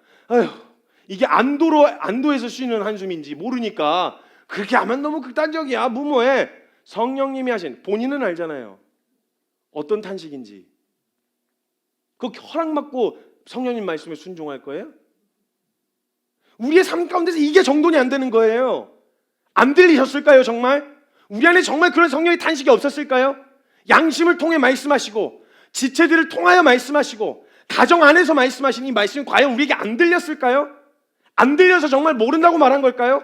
이게 안도에서 쉬는 한숨인지 모르니까 그렇게 하면 너무 극단적이야, 무모해. 성령님이 하신, 본인은 알잖아요, 어떤 탄식인지. 그 허락받고 성령님 말씀에 순종할 거예요? 우리의 삶 가운데서 이게 정돈이 안 되는 거예요. 안 들리셨을까요, 정말? 우리 안에 정말 그런 성령의 탄식이 없었을까요? 양심을 통해 말씀하시고 지체들을 통하여 말씀하시고 가정 안에서 말씀하신 이 말씀이 과연 우리에게 안 들렸을까요? 안 들려서 정말 모른다고 말한 걸까요?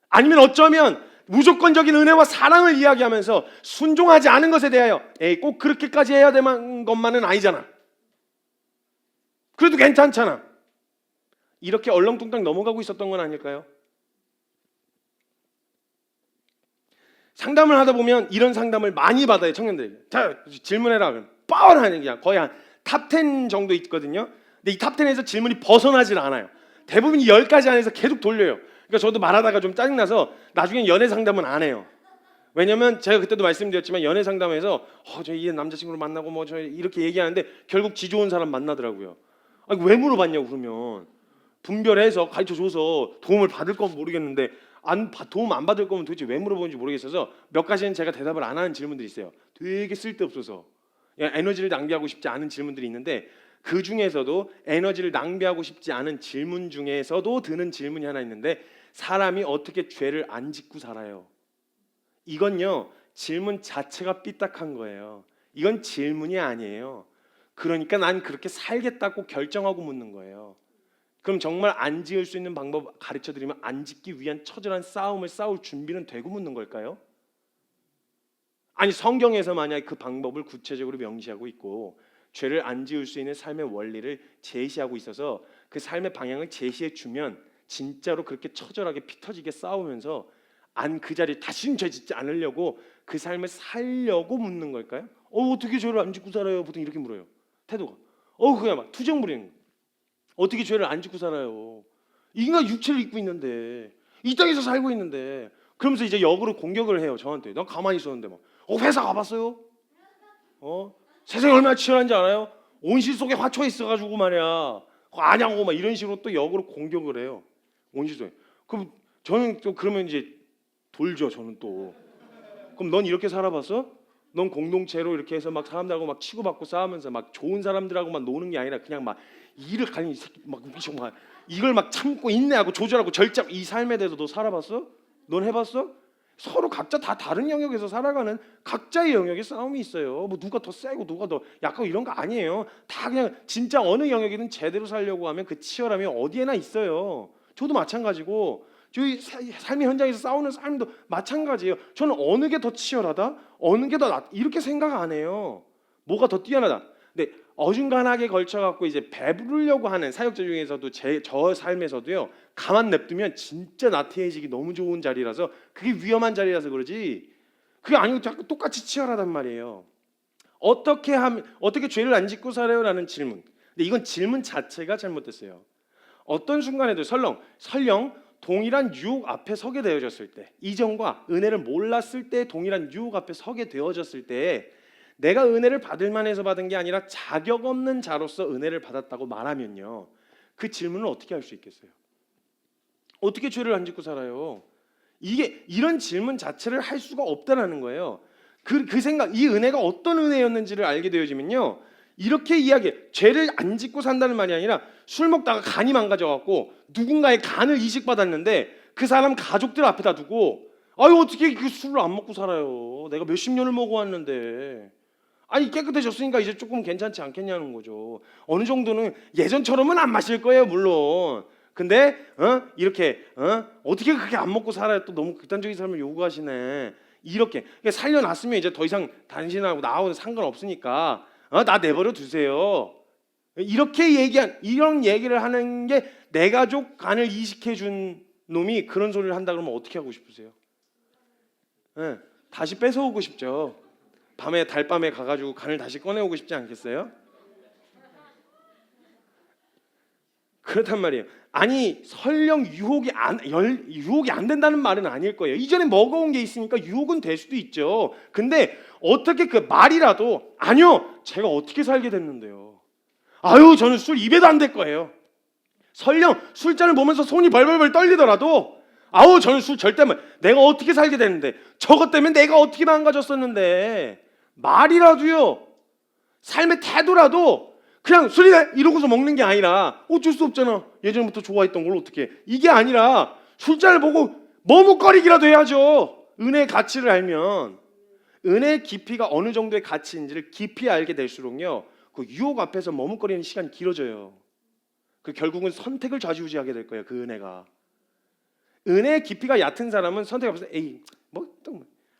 아니면 어쩌면 무조건적인 은혜와 사랑을 이야기하면서 순종하지 않은 것에 대하여 꼭 그렇게까지 해야 되는 것만은 아니잖아, 그래도 괜찮잖아, 이렇게 얼렁뚱땅 넘어가고 있었던 건 아닐까요? 상담을 하다 보면 이런 상담을 많이 받아요, 청년들에게. 자, 질문해라 그러면 뻔하게 그냥 거의 한 탑 10 정도 있거든요. 근데 이 탑 10에서 질문이 벗어나질 않아요. 대부분 10가지 안에서 계속 돌려요. 그러니까 저도 말하다가 좀 짜증나서 나중엔 연애 상담은 안 해요. 왜냐면 제가 그때도 말씀드렸지만 연애 상담에서 저 이 남자친구를 만나고 뭐 저 이렇게 얘기하는데 결국 지 좋은 사람 만나더라고요. 아니, 왜 물어봤냐고. 그러면 분별해서 가르쳐줘서 도움을 받을 건 모르겠는데 도움 안 받을 거면 도대체 왜 물어보는지 모르겠어서 몇 가지는 제가 대답을 안 하는 질문들이 있어요. 되게 쓸데없어서 그냥 에너지를 낭비하고 싶지 않은 질문들이 있는데, 그 중에서도 에너지를 낭비하고 싶지 않은 질문 중에서도 드는 질문이 하나 있는데, 사람이 어떻게 죄를 안 짓고 살아요? 이건요, 질문 자체가 삐딱한 거예요. 이건 질문이 아니에요. 그러니까 난 그렇게 살겠다고 결정하고 묻는 거예요. 그럼 정말 안 지을 수 있는 방법 가르쳐드리면 안 짓기 위한 처절한 싸움을 싸울 준비는 되고 묻는 걸까요? 아니, 성경에서 만약 그 방법을 구체적으로 명시하고 있고 죄를 안 지을 수 있는 삶의 원리를 제시하고 있어서 그 삶의 방향을 제시해 주면 진짜로 그렇게 처절하게 피 터지게 싸우면서 그 자리에 다시는 죄 짓지 않으려고 그 삶을 살려고 묻는 걸까요? 어떻게 죄를 안 짓고 살아요? 보통 이렇게 물어요. 태도가 그냥 막 투정 부리는 거예요. 어떻게 죄를 안 짓고 살아요? 인간 육체를 입고 있는데, 이 땅에서 살고 있는데. 그러면서 이제 역으로 공격을 해요 저한테. 난 가만히 있었는데 막 회사 가봤어요? 세상이 얼마나 치열한지 알아요? 온실 속에 화초에 있어가지고 말이야 그거 아냐고 막 이런 식으로 또 역으로 공격을 해요. 온실 속에. 그럼 저는 또 그러면 이제 돌죠. 저는 또 그럼 넌 이렇게 살아봤어? 넌 공동체로 이렇게 해서 막 사람들하고 막 치고받고 싸우면서 막 좋은 사람들하고만 노는 게 아니라 그냥 막 일을 가는 이 새끼 막 이걸 막 참고 인내하고 조절하고 절제하고 이 삶에 대해서 너 살아봤어? 넌 해봤어? 서로 각자 다 다른 영역에서 살아가는 각자의 영역에 싸움이 있어요. 뭐 누가 더 세고 누가 더 약하고 이런 거 아니에요. 다 그냥 진짜 어느 영역이든 제대로 살려고 하면 그 치열함이 어디에나 있어요. 저도 마찬가지고 저희 삶의 현장에서 싸우는 삶도 마찬가지예요. 저는 어느 게 더 치열하다, 어느 게 더 이렇게 생각 안 해요. 뭐가 더 뛰어나다. 근데 어중간하게 걸쳐갖고 이제 배부르려고 하는 사역자 중에서도 저 삶에서도요, 가만 냅두면 진짜 나태해지기 너무 좋은 자리라서, 그게 위험한 자리라서 그러지 그게 아니고 자꾸 똑같이 치열하단 말이에요. 어떻게 죄를 안 짓고 살아요라는 질문. 근데 이건 질문 자체가 잘못됐어요. 어떤 순간에도 설령 동일한 유혹 앞에 서게 되어졌을 때, 이전과 은혜를 몰랐을 때 동일한 유혹 앞에 서게 되어졌을 때, 내가 은혜를 받을 만해서 받은 게 아니라 자격 없는 자로서 은혜를 받았다고 말하면요, 그 질문을 어떻게 할 수 있겠어요? 어떻게 죄를 안 짓고 살아요? 이런 질문 자체를 할 수가 없다라는 거예요. 그 생각, 이 은혜가 어떤 은혜였는지를 알게 되어지면요, 이렇게 이야기해. 죄를 안 짓고 산다는 말이 아니라 술 먹다가 간이 망가져갖고 누군가의 간을 이식받았는데 그 사람 가족들 앞에다 두고 어떻게 그 술을 안 먹고 살아요? 내가 몇십 년을 먹어왔는데. 아니, 깨끗해졌으니까 이제 조금 괜찮지 않겠냐는 거죠. 어느 정도는 예전처럼은 안 마실 거예요, 물론. 근데 이렇게 어떻게 그렇게 안 먹고 살아요? 또 너무 극단적인 삶을 요구하시네. 이렇게 살려놨으면 이제 더 이상 당신하고 나하고는 상관없으니까 나 내버려 두세요. 이런 얘기를 하는 게, 내 가족 간을 이식해 준 놈이 그런 소리를 한다 그러면 어떻게 하고 싶으세요? 다시 뺏어오고 싶죠. 달밤에 가가지고 간을 다시 꺼내오고 싶지 않겠어요? 그렇단 말이에요. 아니, 설령 유혹이 안 된다는 말은 아닐 거예요. 이전에 먹어온 게 있으니까 유혹은 될 수도 있죠. 근데 어떻게 그 말이라도, 아니요, 제가 어떻게 살게 됐는데요. 저는 술 입에도 안 댈 거예요. 설령 술잔을 보면서 손이 벌벌벌 떨리더라도 저는 술 절대 내가 어떻게 살게 됐는데, 저것 때문에 내가 어떻게 망가졌었는데, 말이라도요, 삶의 태도라도 그냥 술이네 이러고서 먹는 게 아니라, 어쩔 수 없잖아, 예전부터 좋아했던 걸 어떻게, 이게 아니라 술잔을 보고 머뭇거리기라도 해야죠. 은혜의 가치를 알면, 은혜의 깊이가 어느 정도의 가치인지를 깊이 알게 될수록요, 그 유혹 앞에서 머뭇거리는 시간이 길어져요. 결국은 선택을 좌지우지하게 될 거예요. 그 은혜가. 은혜의 깊이가 얕은 사람은 선택 앞에서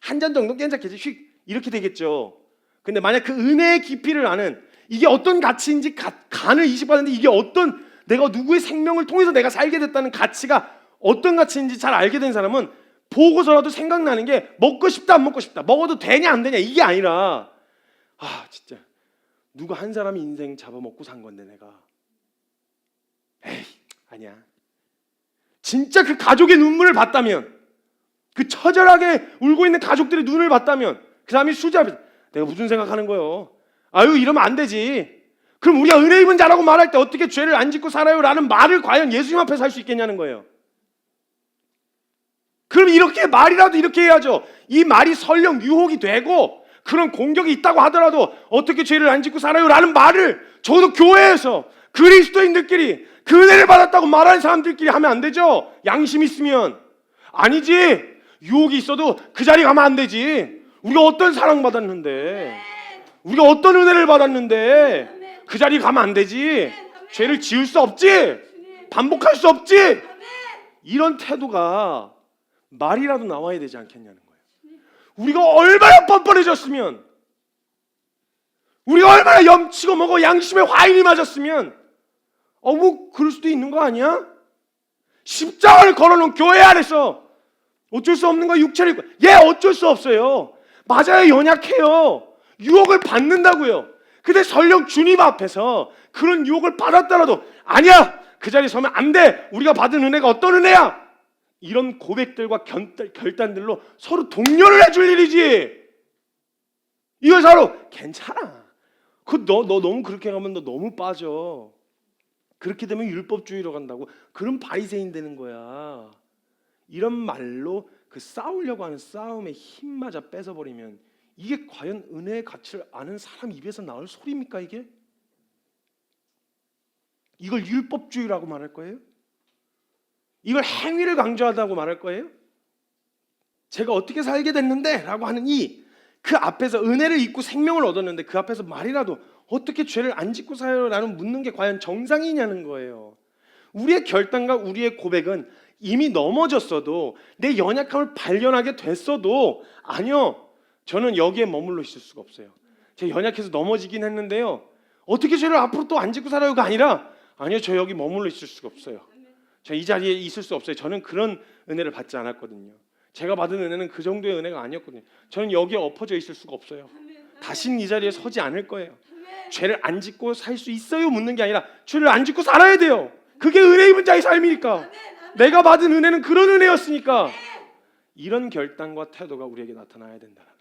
한 잔 정도 괜찮겠지, 이렇게 되겠죠. 근데 만약 그 은혜의 깊이를 아는, 이게 어떤 가치인지 간을 이식받았는데 이게 어떤, 내가 누구의 생명을 통해서 내가 살게 됐다는 가치가 어떤 가치인지 잘 알게 된 사람은 보고서라도 생각나는 게, 먹고 싶다 안 먹고 싶다, 먹어도 되냐 안 되냐, 이게 아니라 진짜 누가 한 사람이 인생 잡아먹고 산 건데 내가 아니야. 진짜 그 가족의 눈물을 봤다면, 그 처절하게 울고 있는 가족들의 눈을 봤다면 그 사람이 수제 앞에서 내가 무슨 생각하는 거예요? 아유 이러면 안 되지. 그럼 우리가 은혜 입은 자라고 말할 때 어떻게 죄를 안 짓고 살아요? 라는 말을 과연 예수님 앞에서 할 수 있겠냐는 거예요. 그럼 이렇게 말이라도 이렇게 해야죠. 이 말이 설령 유혹이 되고 그런 공격이 있다고 하더라도 어떻게 죄를 안 짓고 살아요? 라는 말을 적어도 교회에서 그리스도인들끼리 그 은혜를 받았다고 말하는 사람들끼리 하면 안 되죠. 양심 있으면. 아니지. 유혹이 있어도 그 자리 가면 안 되지. 우리가 어떤 사랑받았는데, 우리가 어떤 은혜를 받았는데 그 자리 가면 안 되지. 죄를 지을 수 없지. 반복할 수 없지. 이런 태도가 말이라도 나와야 되지 않겠냐는 거예요. 우리가 얼마나 뻔뻔해졌으면, 우리가 얼마나 염치고 뭐고 양심에 화인이 맞았으면 뭐 그럴 수도 있는 거 아니야? 십자가를 걸어놓은 교회 안에서 어쩔 수 없는 거 육체를 어쩔 수 없어요. 맞아요. 연약해요. 유혹을 받는다고요. 근데 설령 주님 앞에서 그런 유혹을 받았더라도 아니야. 그 자리에 서면 안 돼. 우리가 받은 은혜가 어떤 은혜야? 이런 고백들과 결단들로 서로 독려를 해줄 일이지. 이걸 서로 괜찮아. 너 너무 그렇게 가면 너 너무 빠져. 그렇게 되면 율법주의로 간다고. 그런 바리새인 되는 거야. 이런 말로 그 싸우려고 하는 싸움의 힘마저 뺏어버리면 이게 과연 은혜의 가치를 아는 사람 입에서 나올 소리입니까 이게? 이걸 율법주의라고 말할 거예요? 이걸 행위를 강조하다고 말할 거예요? 제가 어떻게 살게 됐는데 라고 하는 그 앞에서 은혜를 입고 생명을 얻었는데 그 앞에서 말이라도 어떻게 죄를 안 짓고 살아요? 라는 묻는 게 과연 정상이냐는 거예요. 우리의 결단과 우리의 고백은 이미 넘어졌어도 내 연약함을 발견하게 됐어도 아니요. 저는 여기에 머물러 있을 수가 없어요. 제가 연약해서 넘어지긴 했는데요. 어떻게 죄를 앞으로 또 안 짓고 살아요가 아니라 아니요. 저 여기 머물러 있을 수가 없어요. 저 이 자리에 있을 수 없어요. 저는 그런 은혜를 받지 않았거든요. 제가 받은 은혜는 그 정도의 은혜가 아니었거든요. 저는 여기에 엎어져 있을 수가 없어요. 다시는 이 자리에 서지 않을 거예요. 죄를 안 짓고 살 수 있어요? 묻는 게 아니라 죄를 안 짓고 살아야 돼요. 그게 은혜 입은 자의 삶이니까. 내가 받은 은혜는 그런 은혜였으니까. 이런 결단과 태도가 우리에게 나타나야 된다는 거예요.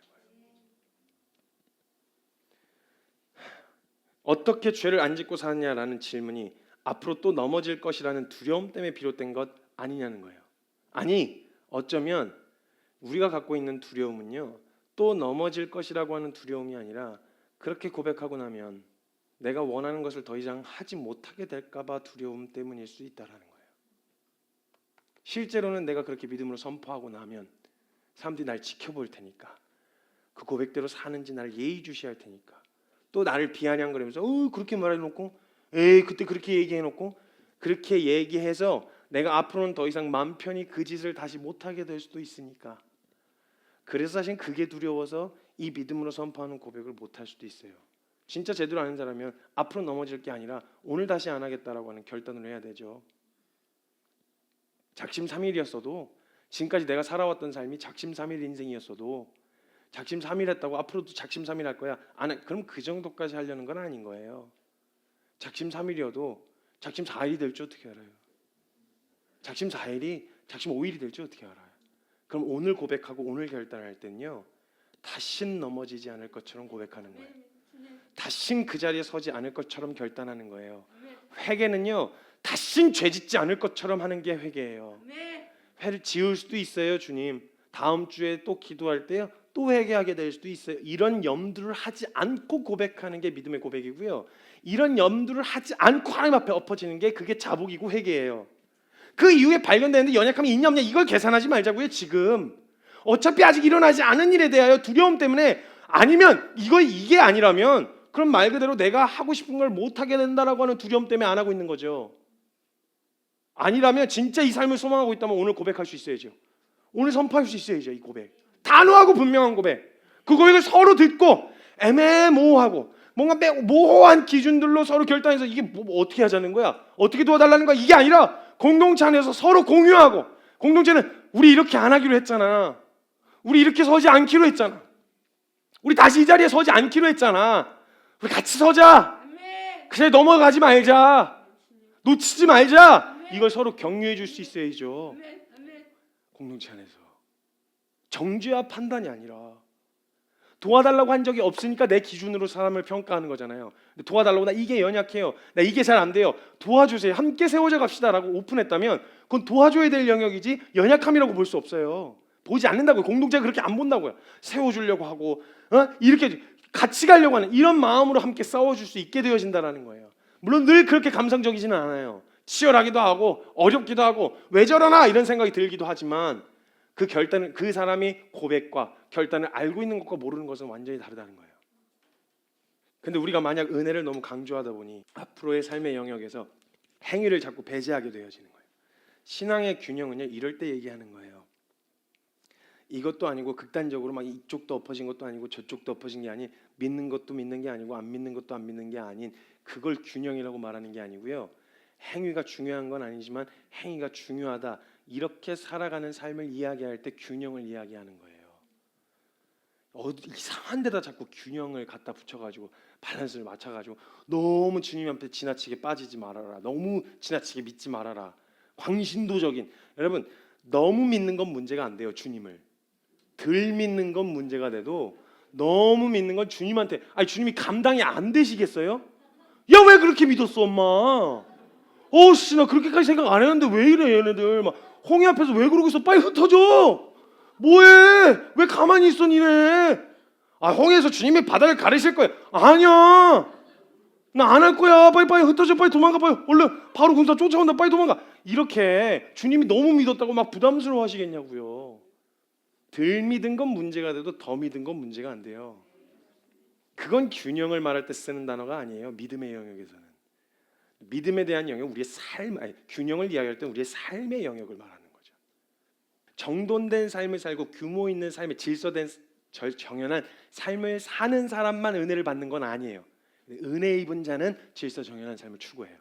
어떻게 죄를 안 짓고 사느냐라는 질문이 앞으로 또 넘어질 것이라는 두려움 때문에 비롯된 것 아니냐는 거예요. 아니, 어쩌면 우리가 갖고 있는 두려움은요, 또 넘어질 것이라고 하는 두려움이 아니라 그렇게 고백하고 나면 내가 원하는 것을 더 이상 하지 못하게 될까 봐 두려움 때문일 수 있다라는 거예요. 실제로는 내가 그렇게 믿음으로 선포하고 나면 사람들이 날 지켜볼 테니까, 그 고백대로 사는지 나를 예의주시할 테니까, 또 나를 비아냥거리면서 그렇게 말해놓고 그때 그렇게 얘기해놓고 그렇게 얘기해서 내가 앞으로는 더 이상 마음 편히 그 짓을 다시 못하게 될 수도 있으니까, 그래서 사실 그게 두려워서 이 믿음으로 선포하는 고백을 못할 수도 있어요. 진짜 제대로 아는 사람이면 앞으로 넘어질 게 아니라 오늘 다시 안 하겠다라고 하는 결단을 해야 되죠. 작심삼일이었어도, 지금까지 내가 살아왔던 삶이 작심삼일 인생이었어도 작심삼일했다고 앞으로도 작심삼일 할 거야? 그럼 그 정도까지 하려는 건 아닌 거예요. 작심삼일이어도 작심사일이 될지 어떻게 알아요? 작심사일이 작심오일이 될지 어떻게 알아요? 그럼 오늘 고백하고 오늘 결단할 때는요, 다신 넘어지지 않을 것처럼 고백하는 거예요. 다신 그 자리에 서지 않을 것처럼 결단하는 거예요. 회개는요, 다신 죄 짓지 않을 것처럼 하는 게 회개예요. 회를 지을 수도 있어요. 주님, 다음 주에 또 기도할 때요, 또 회개하게 될 수도 있어요. 이런 염두를 하지 않고 고백하는 게 믿음의 고백이고요, 이런 염두를 하지 않고 하나님 앞에 엎어지는 게 그게 자복이고 회개예요. 그 이후에 발견되는데 연약함이 있냐 없냐 이걸 계산하지 말자고요. 지금 어차피 아직 일어나지 않은 일에 대하여 두려움 때문에, 아니면 이게 아니라면 그럼 말 그대로 내가 하고 싶은 걸 못하게 된다라고 하는 두려움 때문에 안 하고 있는 거죠. 아니라면 진짜 이 삶을 소망하고 있다면 오늘 고백할 수 있어야죠. 오늘 선포할 수 있어야죠. 이 고백, 단호하고 분명한 고백. 그 고백을 서로 듣고 애매모호하고 뭔가 모호한 기준들로 서로 결단해서 이게 어떻게 하자는 거야? 어떻게 도와달라는 거야? 이게 아니라 공동체 안에서 서로 공유하고, 공동체는 우리 이렇게 안 하기로 했잖아. 우리 이렇게 서지 않기로 했잖아. 우리 다시 이 자리에 서지 않기로 했잖아. 우리 같이 서자. 그냥 넘어가지 말자. 놓치지 말자. 이걸 서로 격려해 줄 수 있어야죠. 공동체 안에서. 정죄와 판단이 아니라 도와달라고 한 적이 없으니까 내 기준으로 사람을 평가하는 거잖아요. 근데 도와달라고, 나 이게 연약해요, 나 이게 잘 안 돼요, 도와주세요, 함께 세워져 갑시다라고 오픈했다면 그건 도와줘야 될 영역이지 연약함이라고 볼 수 없어요. 보지 않는다고요. 공동체가 그렇게 안 본다고요. 세워주려고 하고 이렇게 같이 가려고 하는 이런 마음으로 함께 싸워줄 수 있게 되어진다는 거예요. 물론 늘 그렇게 감성적이지는 않아요. 치열하기도 하고 어렵기도 하고 왜 저러나 이런 생각이 들기도 하지만 그 결단은, 그 사람이 고백과 결단을 알고 있는 것과 모르는 것은 완전히 다르다는 거예요. 근데 우리가 만약 은혜를 너무 강조하다 보니 앞으로의 삶의 영역에서 행위를 자꾸 배제하게 되어지는 거예요. 신앙의 균형은요, 이럴 때 얘기하는 거예요. 이것도 아니고 극단적으로 막 이쪽도 엎어진 것도 아니고 저쪽도 엎어진 게 아닌, 믿는 것도 믿는 게 아니고 안 믿는 것도 안 믿는 게 아닌, 그걸 균형이라고 말하는 게 아니고요, 행위가 중요한 건 아니지만 행위가 중요하다, 이렇게 살아가는 삶을 이야기할 때 균형을 이야기하는 거예요. 이상한 데다 자꾸 균형을 갖다 붙여가지고 밸런스를 맞춰가지고 너무 주님 앞에 지나치게 빠지지 말아라, 너무 지나치게 믿지 말아라, 광신도적인, 여러분 너무 믿는 건 문제가 안 돼요. 주님을 덜 믿는 건 문제가 돼도 너무 믿는 건 주님한테, 아니 주님이 감당이 안 되시겠어요? 야 왜 그렇게 믿었어 엄마? 어씨 나 그렇게까지 생각 안 했는데 왜 이래 얘네들, 막 홍해 앞에서 왜 그러고 있어? 빨리 흩어져. 뭐해? 왜 가만히 있어 니네? 아 홍해에서 주님이 바다를 가르실 거야. 아니야, 나 안 할 거야. 빨리 흩어져, 빨리 도망가, 빨리 얼른, 바로 군사 쫓아온다, 빨리 도망가. 이렇게 주님이 너무 믿었다고 막 부담스러워 하시겠냐고요. 덜 믿은 건 문제가 돼도 더 믿은 건 문제가 안 돼요. 그건 균형을 말할 때 쓰는 단어가 아니에요. 믿음의 영역에서는 믿음에 대한 영역, 우리의 삶, 균형을 이야기할 때 우리의 삶의 영역을 말하는 거죠. 정돈된 삶을 살고 규모 있는 삶의 질서된 정연한 삶을 사는 사람만 은혜를 받는 건 아니에요. 은혜 입은 자는 질서 정연한 삶을 추구해요.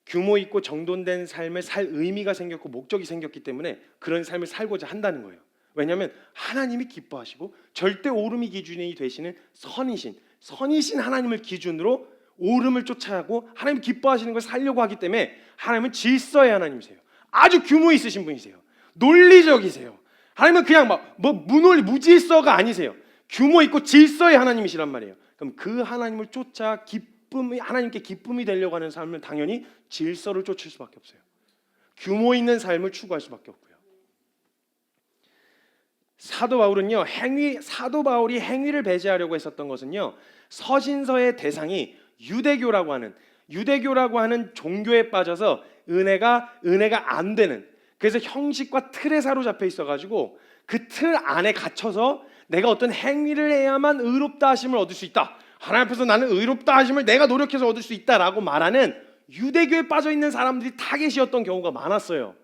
규모 있고 정돈된 삶을 살 의미가 생겼고 목적이 생겼기 때문에 그런 삶을 살고자 한다는 거예요. 왜냐하면 하나님이 기뻐하시고 절대 오름이 기준이 되시는 선이신 하나님을 기준으로 오름을 쫓아가고 하나님 기뻐하시는 걸 살려고 하기 때문에 하나님은 질서의 하나님이세요. 아주 규모 있으신 분이세요. 논리적이세요. 하나님은 그냥 막 무논리 무질서가 아니세요. 규모 있고 질서의 하나님이시란 말이에요. 그럼 그 하나님을 쫓아 하나님께 기쁨이 되려고 하는 삶은 당연히 질서를 쫓을 수밖에 없어요. 규모 있는 삶을 추구할 수밖에 없고요. 사도 바울이 행위를 배제하려고 했었던 것은요, 서신서의 대상이 유대교라고 하는 종교에 빠져서 은혜가 안 되는, 그래서 형식과 틀에 사로잡혀 있어가지고 그 틀 안에 갇혀서 내가 어떤 행위를 해야만 의롭다 하심을 얻을 수 있다, 하나님 앞에서 나는 의롭다 하심을 내가 노력해서 얻을 수 있다라고 말하는 유대교에 빠져 있는 사람들이 타겟이었던 경우가 많았어요.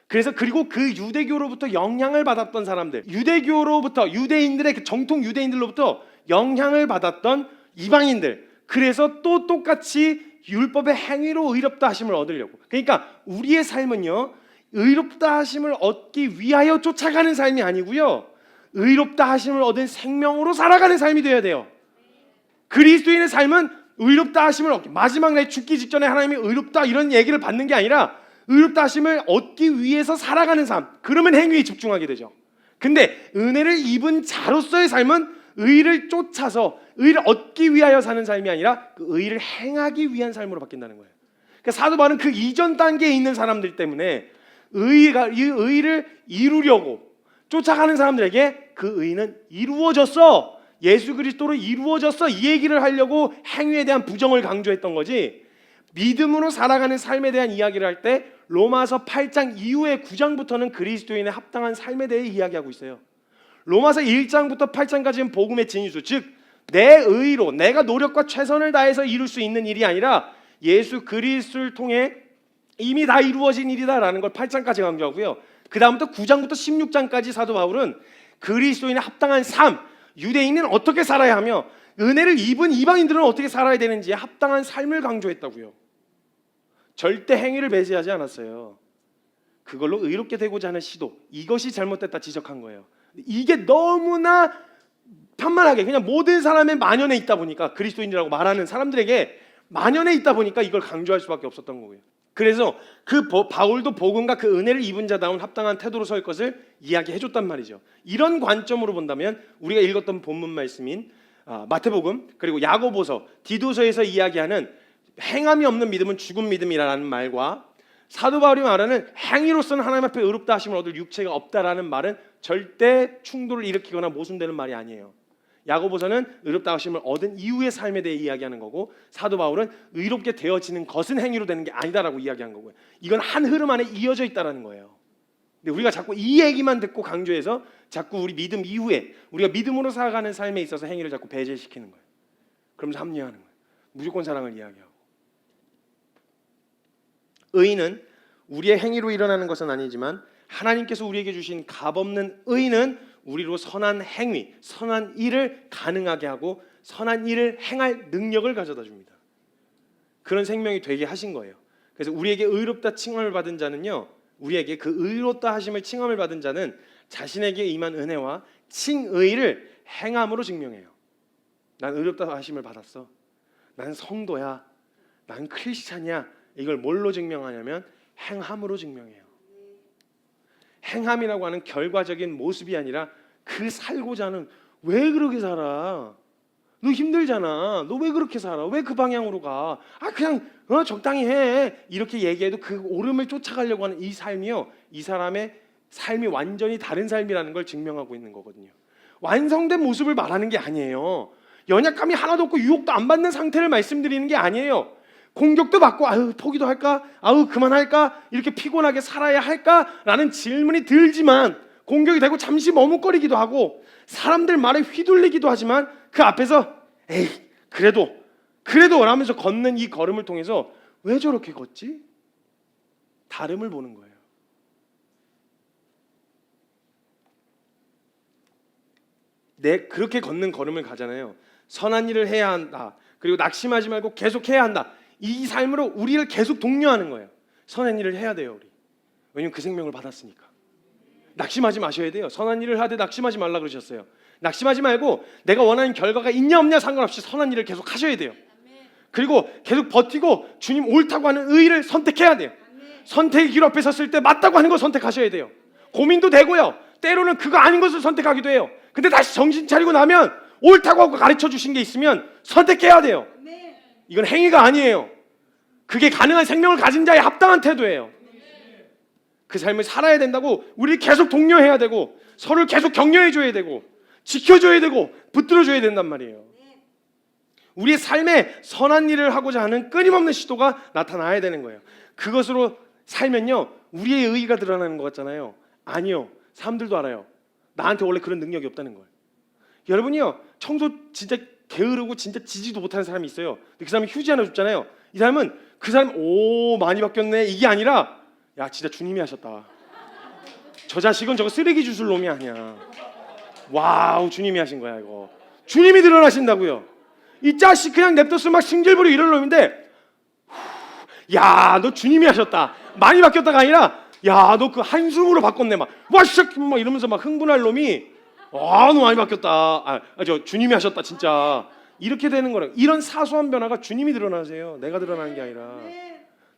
그리고 그 유대교로부터 영향을 받았던 사람들, 유대교로부터 유대인들의 그 정통 유대인들로부터 영향을 받았던 이방인들, 그래서 또 똑같이 율법의 행위로 의롭다 하심을 얻으려고. 그러니까 우리의 삶은요, 의롭다 하심을 얻기 위하여 쫓아가는 삶이 아니고요, 의롭다 하심을 얻은 생명으로 살아가는 삶이 되어야 돼요. 그리스도인의 삶은 의롭다 하심을 얻기, 마지막 날 죽기 직전에 하나님이 의롭다 이런 얘기를 받는 게 아니라 의롭다 하심을 얻기 위해서 살아가는 삶, 그러면 행위에 집중하게 되죠. 근데 은혜를 입은 자로서의 삶은 의를 쫓아서 의를 얻기 위하여 사는 삶이 아니라 그 의를 행하기 위한 삶으로 바뀐다는 거예요. 그러니까 사도 바울은 그 이전 단계에 있는 사람들 때문에 이 의를 이루려고 쫓아가는 사람들에게 그 의는 이루어졌어, 예수 그리스도로 이루어졌어, 이 얘기를 하려고 행위에 대한 부정을 강조했던 거지, 믿음으로 살아가는 삶에 대한 이야기를 할 때 로마서 8장 이후의 9장부터는 그리스도인의 합당한 삶에 대해 이야기하고 있어요. 로마서 1장부터 8장까지는 복음의 진수, 즉 내 의로 내가 노력과 최선을 다해서 이룰 수 있는 일이 아니라 예수 그리스도를 통해 이미 다 이루어진 일이다라는 걸 8장까지 강조하고요. 그 다음부터 9장부터 16장까지 사도 바울은 그리스도인의 합당한 삶, 유대인은 어떻게 살아야 하며 은혜를 입은 이방인들은 어떻게 살아야 되는지에 합당한 삶을 강조했다고요. 절대 행위를 배제하지 않았어요. 그걸로 의롭게 되고자 하는 시도, 이것이 잘못됐다 지적한 거예요. 이게 너무나 편만하게 그냥 모든 사람의 만연에 있다 보니까, 그리스도인이라고 말하는 사람들에게 만연에 있다 보니까 이걸 강조할 수밖에 없었던 거고요. 그래서 바울도 복음과 그 은혜를 입은 자다운 합당한 태도로 설 것을 이야기해 줬단 말이죠. 이런 관점으로 본다면 우리가 읽었던 본문 말씀인 마태복음 그리고 야고보서, 디도서에서 이야기하는 행함이 없는 믿음은 죽은 믿음이라는 말과 사도 바울이 말하는 행위로서는 하나님 앞에 의롭다 하심을 얻을 육체가 없다라는 말은 절대 충돌을 일으키거나 모순되는 말이 아니에요. 야고보서는 의롭다 하심을 얻은 이후의 삶에 대해 이야기하는 거고, 사도 바울은 의롭게 되어지는 것은 행위로 되는 게 아니다라고 이야기한 거고요. 이건 한 흐름 안에 이어져 있다라는 거예요. 근데 우리가 자꾸 이 얘기만 듣고 강조해서 자꾸 우리 믿음 이후에 우리가 믿음으로 살아가는 삶에 있어서 행위를 자꾸 배제시키는 거예요. 그러면서 합리화하는 거예요. 무조건 사랑을 이야기하고. 의는 우리의 행위로 일어나는 것은 아니지만 하나님께서 우리에게 주신 값없는 의는 우리로 선한 행위, 선한 일을 가능하게 하고 선한 일을 행할 능력을 가져다 줍니다. 그런 생명이 되게 하신 거예요. 그래서 우리에게 의롭다 칭함을 받은 자는요, 우리에게 그 의롭다 하심을 칭함을 받은 자는 자신에게 임한 은혜와 칭의를 행함으로 증명해요. 난 의롭다 하심을 받았어. 난 성도야. 난 크리스찬이야. 이걸 뭘로 증명하냐면 행함으로 증명해요. 행함이라고 하는 결과적인 모습이 아니라 그 살고자 하는, 왜 그렇게 살아? 너 힘들잖아. 너 왜 그렇게 살아? 왜 그 방향으로 가? 그냥 적당히 해. 이렇게 얘기해도 그 오름을 쫓아가려고 하는 이 삶이요, 이 사람의 삶이 완전히 다른 삶이라는 걸 증명하고 있는 거거든요. 완성된 모습을 말하는 게 아니에요. 연약함이 하나도 없고 유혹도 안 받는 상태를 말씀드리는 게 아니에요. 공격도 받고 포기도 할까? 그만할까? 이렇게 피곤하게 살아야 할까? 라는 질문이 들지만, 공격이 되고 잠시 머뭇거리기도 하고 사람들 말에 휘둘리기도 하지만 그 앞에서 에이 그래도 라면서 걷는 이 걸음을 통해서 왜 저렇게 걷지? 다름을 보는 거예요. 그렇게 걷는 걸음을 가잖아요. 선한 일을 해야 한다. 그리고 낙심하지 말고 계속 해야 한다. 이 삶으로 우리를 계속 독려하는 거예요. 선한 일을 해야 돼요, 우리. 왜냐면 그 생명을 받았으니까. 낙심하지 마셔야 돼요. 선한 일을 하되 낙심하지 말라 그러셨어요. 낙심하지 말고 내가 원하는 결과가 있냐 없냐 상관없이 선한 일을 계속 하셔야 돼요. 그리고 계속 버티고 주님 옳다고 하는 의의를 선택해야 돼요. 선택의 길 앞에 섰을 때 맞다고 하는 걸 선택하셔야 돼요. 고민도 되고요. 때로는 그거 아닌 것을 선택하기도 해요. 근데 다시 정신 차리고 나면 옳다고 하고 가르쳐 주신 게 있으면 선택해야 돼요. 이건 행위가 아니에요. 그게 가능한 생명을 가진 자의 합당한 태도예요. 그 삶을 살아야 된다고 우리 계속 독려해야 되고 서로를 계속 격려해줘야 되고 지켜줘야 되고 붙들어줘야 된단 말이에요. 우리의 삶에 선한 일을 하고자 하는 끊임없는 시도가 나타나야 되는 거예요. 그것으로 살면요, 우리의 의의가 드러나는 것 같잖아요. 아니요, 사람들도 알아요. 나한테 원래 그런 능력이 없다는 걸. 여러분이요, 청소 진짜 게으르고 진짜 지지도 못하는 사람이 있어요. 근데 그 사람이 휴지 하나 줬잖아요. 이 사람은 그 사람 많이 바뀌었네 이게 아니라, 야 진짜 주님이 하셨다. 저 자식은 저거 쓰레기 주술 놈이 아니야. 와우, 주님이 하신 거야 이거. 주님이 드러나신다고요. 이 자식 그냥 냅뒀으면 막 승질부려 이럴 놈인데, 야 너 주님이 하셨다. 많이 바뀌었다가 아니라, 야 너 그 한숨으로 바꿨네. 막 와샥 막 이러면서 막 흥분할 놈이, 너 많이 바뀌었다. 저 주님이 하셨다 진짜. 이렇게 되는 거예요. 이런 사소한 변화가 주님이 드러나세요. 내가 드러나는 게 아니라.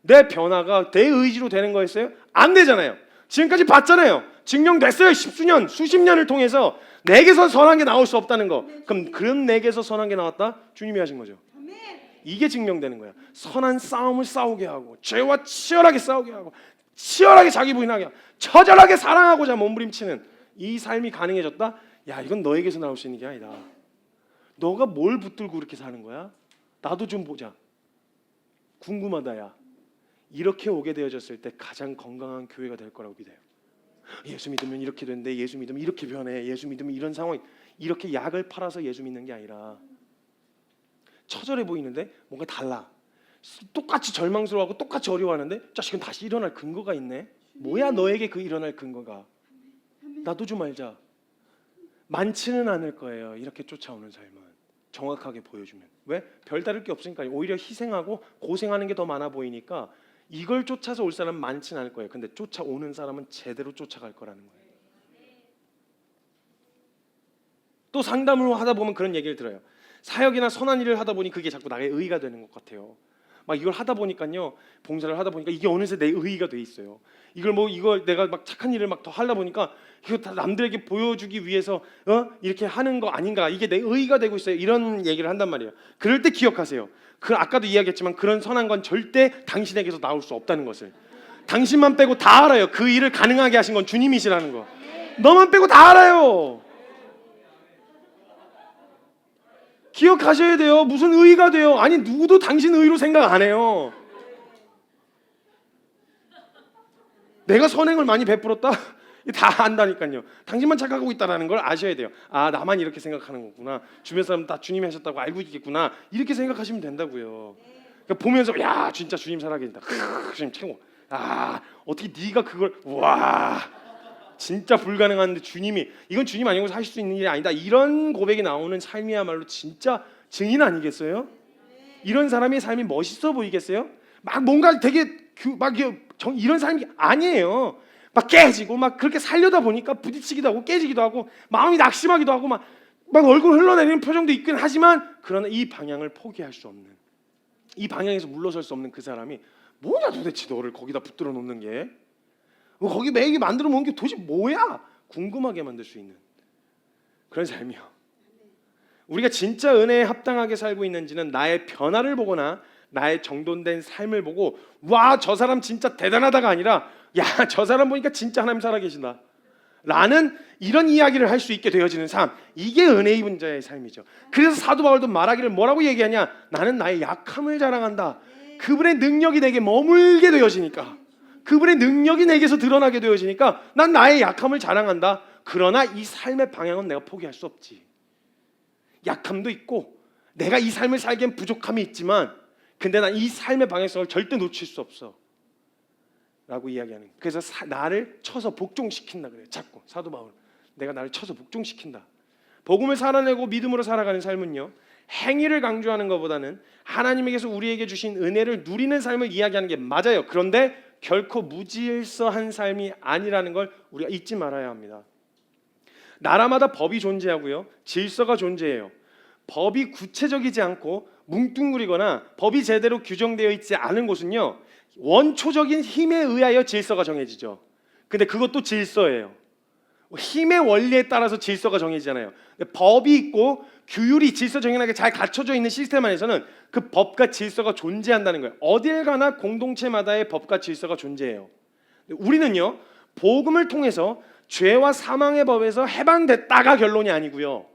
내 변화가 내 의지로 되는 거였어요? 안 되잖아요. 지금까지 봤잖아요. 증명됐어요. 십수년, 수십 년을 통해서 내게서 선한 게 나올 수 없다는 거. 그럼 그런 내게서 선한 게 나왔다? 주님이 하신 거죠. 이게 증명되는 거야. 선한 싸움을 싸우게 하고, 죄와 치열하게 싸우게 하고, 치열하게 자기 부인하게 하고, 처절하게 사랑하고자 몸부림치는 이 삶이 가능해졌다? 야, 이건 너에게서 나올 수 있는 게 아니다. 너가 뭘 붙들고 그렇게 사는 거야? 나도 좀 보자. 궁금하다. 야, 이렇게 오게 되어졌을 때 가장 건강한 교회가 될 거라고 믿어요. 예수 믿으면 이렇게 된대. 예수 믿으면 이렇게 변해. 예수 믿으면 이런 상황. 이렇게 약을 팔아서 예수 믿는 게 아니라, 처절해 보이는데 뭔가 달라. 똑같이 절망스러워하고 똑같이 어려워하는데 자식은 다시 일어날 근거가 있네. 뭐야 너에게 그 일어날 근거가? 나도 좀 알자. 많지는 않을 거예요. 이렇게 쫓아오는 삶은 정확하게 보여주면. 왜? 별다를 게 없으니까. 오히려 희생하고 고생하는 게 더 많아 보이니까 이걸 쫓아서 올 사람은 많지는 않을 거예요. 근데 쫓아오는 사람은 제대로 쫓아갈 거라는 거예요. 또 상담을 하다 보면 그런 얘기를 들어요. 사역이나 선한 일을 하다 보니 그게 자꾸 나의 의의가 되는 것 같아요. 막 이걸 하다 보니까요, 봉사를 하다 보니까 이게 어느새 내 의의가 돼 있어요. 이걸 내가 막 착한 일을 막 더 하다 보니까 이거 다 남들에게 보여주기 위해서 이렇게 하는 거 아닌가, 이게 내 의의가 되고 있어요. 이런 얘기를 한단 말이에요. 그럴 때 기억하세요. 아까도 이야기했지만 그런 선한 건 절대 당신에게서 나올 수 없다는 것을. 당신만 빼고 다 알아요. 그 일을 가능하게 하신 건 주님이시라는 거. 너만 빼고 다 알아요. 기억하셔야 돼요. 무슨 의의가 돼요? 아니, 누구도 당신 의의로 생각 안 해요. 내가 선행을 많이 베풀었다? 다 안다니까요. 당신만 착각하고 있다라는 걸 아셔야 돼요. 아, 나만 이렇게 생각하는 거구나. 주변 사람 다 주님이 하셨다고 알고 있겠구나. 이렇게 생각하시면 된다고요. 그러니까 보면서 야, 진짜 주님 살아계신다. 주님 최고. 아, 어떻게 네가 그걸, 와, 진짜 불가능한데 주님이, 이건 주님 아니고 하실 수 있는 일이 아니다. 이런 고백이 나오는 삶이야말로 진짜 증인 아니겠어요? 이런 사람의 삶이 멋있어 보이겠어요? 막 뭔가 되게 이런 삶이 아니에요. 막 깨지고 막 그렇게 살려다 보니까 부딪히기도 하고 깨지기도 하고 마음이 낙심하기도 하고 막 얼굴 흘러내리는 표정도 있긴 하지만, 그러나 이 방향을 포기할 수 없는, 이 방향에서 물러설 수 없는 그 사람이 뭐냐 도대체, 너를 거기다 붙들어 놓는 게, 거기 매기 만들어 놓은 게 도대체 뭐야, 궁금하게 만들 수 있는 그런 삶이요. 우리가 진짜 은혜에 합당하게 살고 있는지는 나의 변화를 보거나 나의 정돈된 삶을 보고 와, 저 사람 진짜 대단하다가 아니라 야, 저 사람 보니까 진짜 하나님 살아계신다 라는 이런 이야기를 할 수 있게 되어지는 삶, 이게 은혜 입은 자의 삶이죠. 그래서 사도 바울도 말하기를 뭐라고 얘기하냐, 나는 나의 약함을 자랑한다. 그분의 능력이 내게 머물게 되어지니까, 그분의 능력이 내게서 드러나게 되어지니까 난 나의 약함을 자랑한다. 그러나 이 삶의 방향은 내가 포기할 수 없지. 약함도 있고 내가 이 삶을 살기엔 부족함이 있지만, 근데 난 이 삶의 방향성을 절대 놓칠 수 없어 라고 이야기하는 거예요. 그래서 나를 쳐서 복종시킨다 그래요. 자꾸 사도 바울, 내가 나를 쳐서 복종시킨다. 복음을 살아내고 믿음으로 살아가는 삶은요, 행위를 강조하는 것보다는 하나님에게서 우리에게 주신 은혜를 누리는 삶을 이야기하는 게 맞아요. 그런데 결코 무질서한 삶이 아니라는 걸 우리가 잊지 말아야 합니다. 나라마다 법이 존재하고요, 질서가 존재해요. 법이 구체적이지 않고 뭉뚱그리거나 법이 제대로 규정되어 있지 않은 곳은요, 원초적인 힘에 의하여 질서가 정해지죠. 근데 그것도 질서예요. 힘의 원리에 따라서 질서가 정해지잖아요. 법이 있고 규율이 질서 정연하게 잘 갖춰져 있는 시스템 안에서는 그 법과 질서가 존재한다는 거예요. 어딜 가나 공동체마다의 법과 질서가 존재해요. 우리는요, 복음을 통해서 죄와 사망의 법에서 해방됐다가 결론이 아니고요,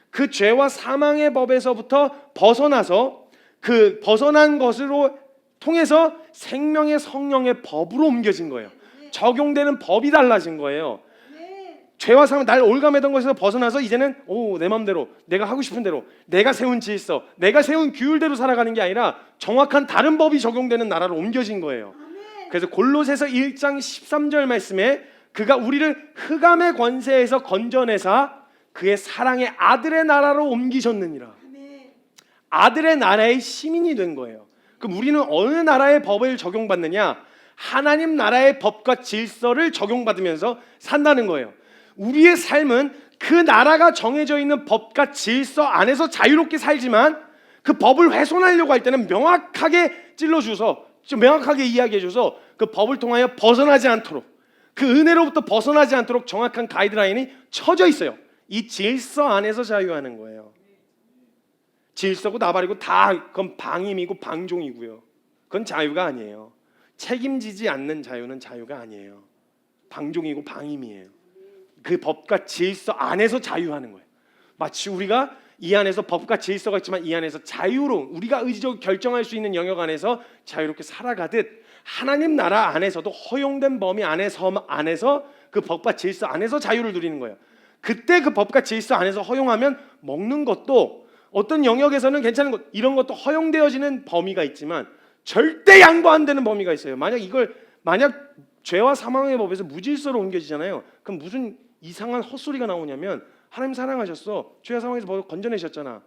그 죄와 사망의 법에서부터 벗어나서 그 벗어난 것으로 통해서 생명의 성령의 법으로 옮겨진 거예요. 적용되는 법이 달라진 거예요. 죄와 사망, 날 올가매던 것에서 벗어나서 이제는 내 마음대로, 내가 하고 싶은 대로, 내가 세운 질서, 내가 세운 규율대로 살아가는 게 아니라 정확한 다른 법이 적용되는 나라로 옮겨진 거예요. 그래서 골로새서 1장 13절 말씀에 그가 우리를 흑암의 권세에서 건져내사 그의 사랑의 아들의 나라로 옮기셨느니라. 아들의 나라의 시민이 된 거예요. 그럼 우리는 어느 나라의 법을 적용받느냐? 하나님 나라의 법과 질서를 적용받으면서 산다는 거예요. 우리의 삶은 그 나라가 정해져 있는 법과 질서 안에서 자유롭게 살지만, 그 법을 훼손하려고 할 때는 명확하게 찔러줘서, 좀 명확하게 이야기해줘서 그 법을 통하여 벗어나지 않도록, 그 은혜로부터 벗어나지 않도록 정확한 가이드라인이 쳐져 있어요. 이 질서 안에서 자유하는 거예요. 질서고 나발이고 다 그건 방임이고 방종이고요. 그건 자유가 아니에요. 책임지지 않는 자유는 자유가 아니에요. 방종이고 방임이에요. 그 법과 질서 안에서 자유하는 거예요. 마치 우리가 이 안에서 법과 질서가 있지만 이 안에서 자유로운, 우리가 의지적으로 결정할 수 있는 영역 안에서 자유롭게 살아가듯, 하나님 나라 안에서도 허용된 범위 안에서 그 법과 질서 안에서 자유를 누리는 거예요. 그때 그 법과 질서 안에서 허용하면 먹는 것도 어떤 영역에서는 괜찮은 것, 이런 것도 허용되어지는 범위가 있지만 절대 양보 안 되는 범위가 있어요. 만약 죄와 사망의 법에서 무질서로 옮겨지잖아요. 그럼 무슨 이상한 헛소리가 나오냐면, 하나님 사랑하셨어, 죄와 사망에서 법 건져내셨잖아.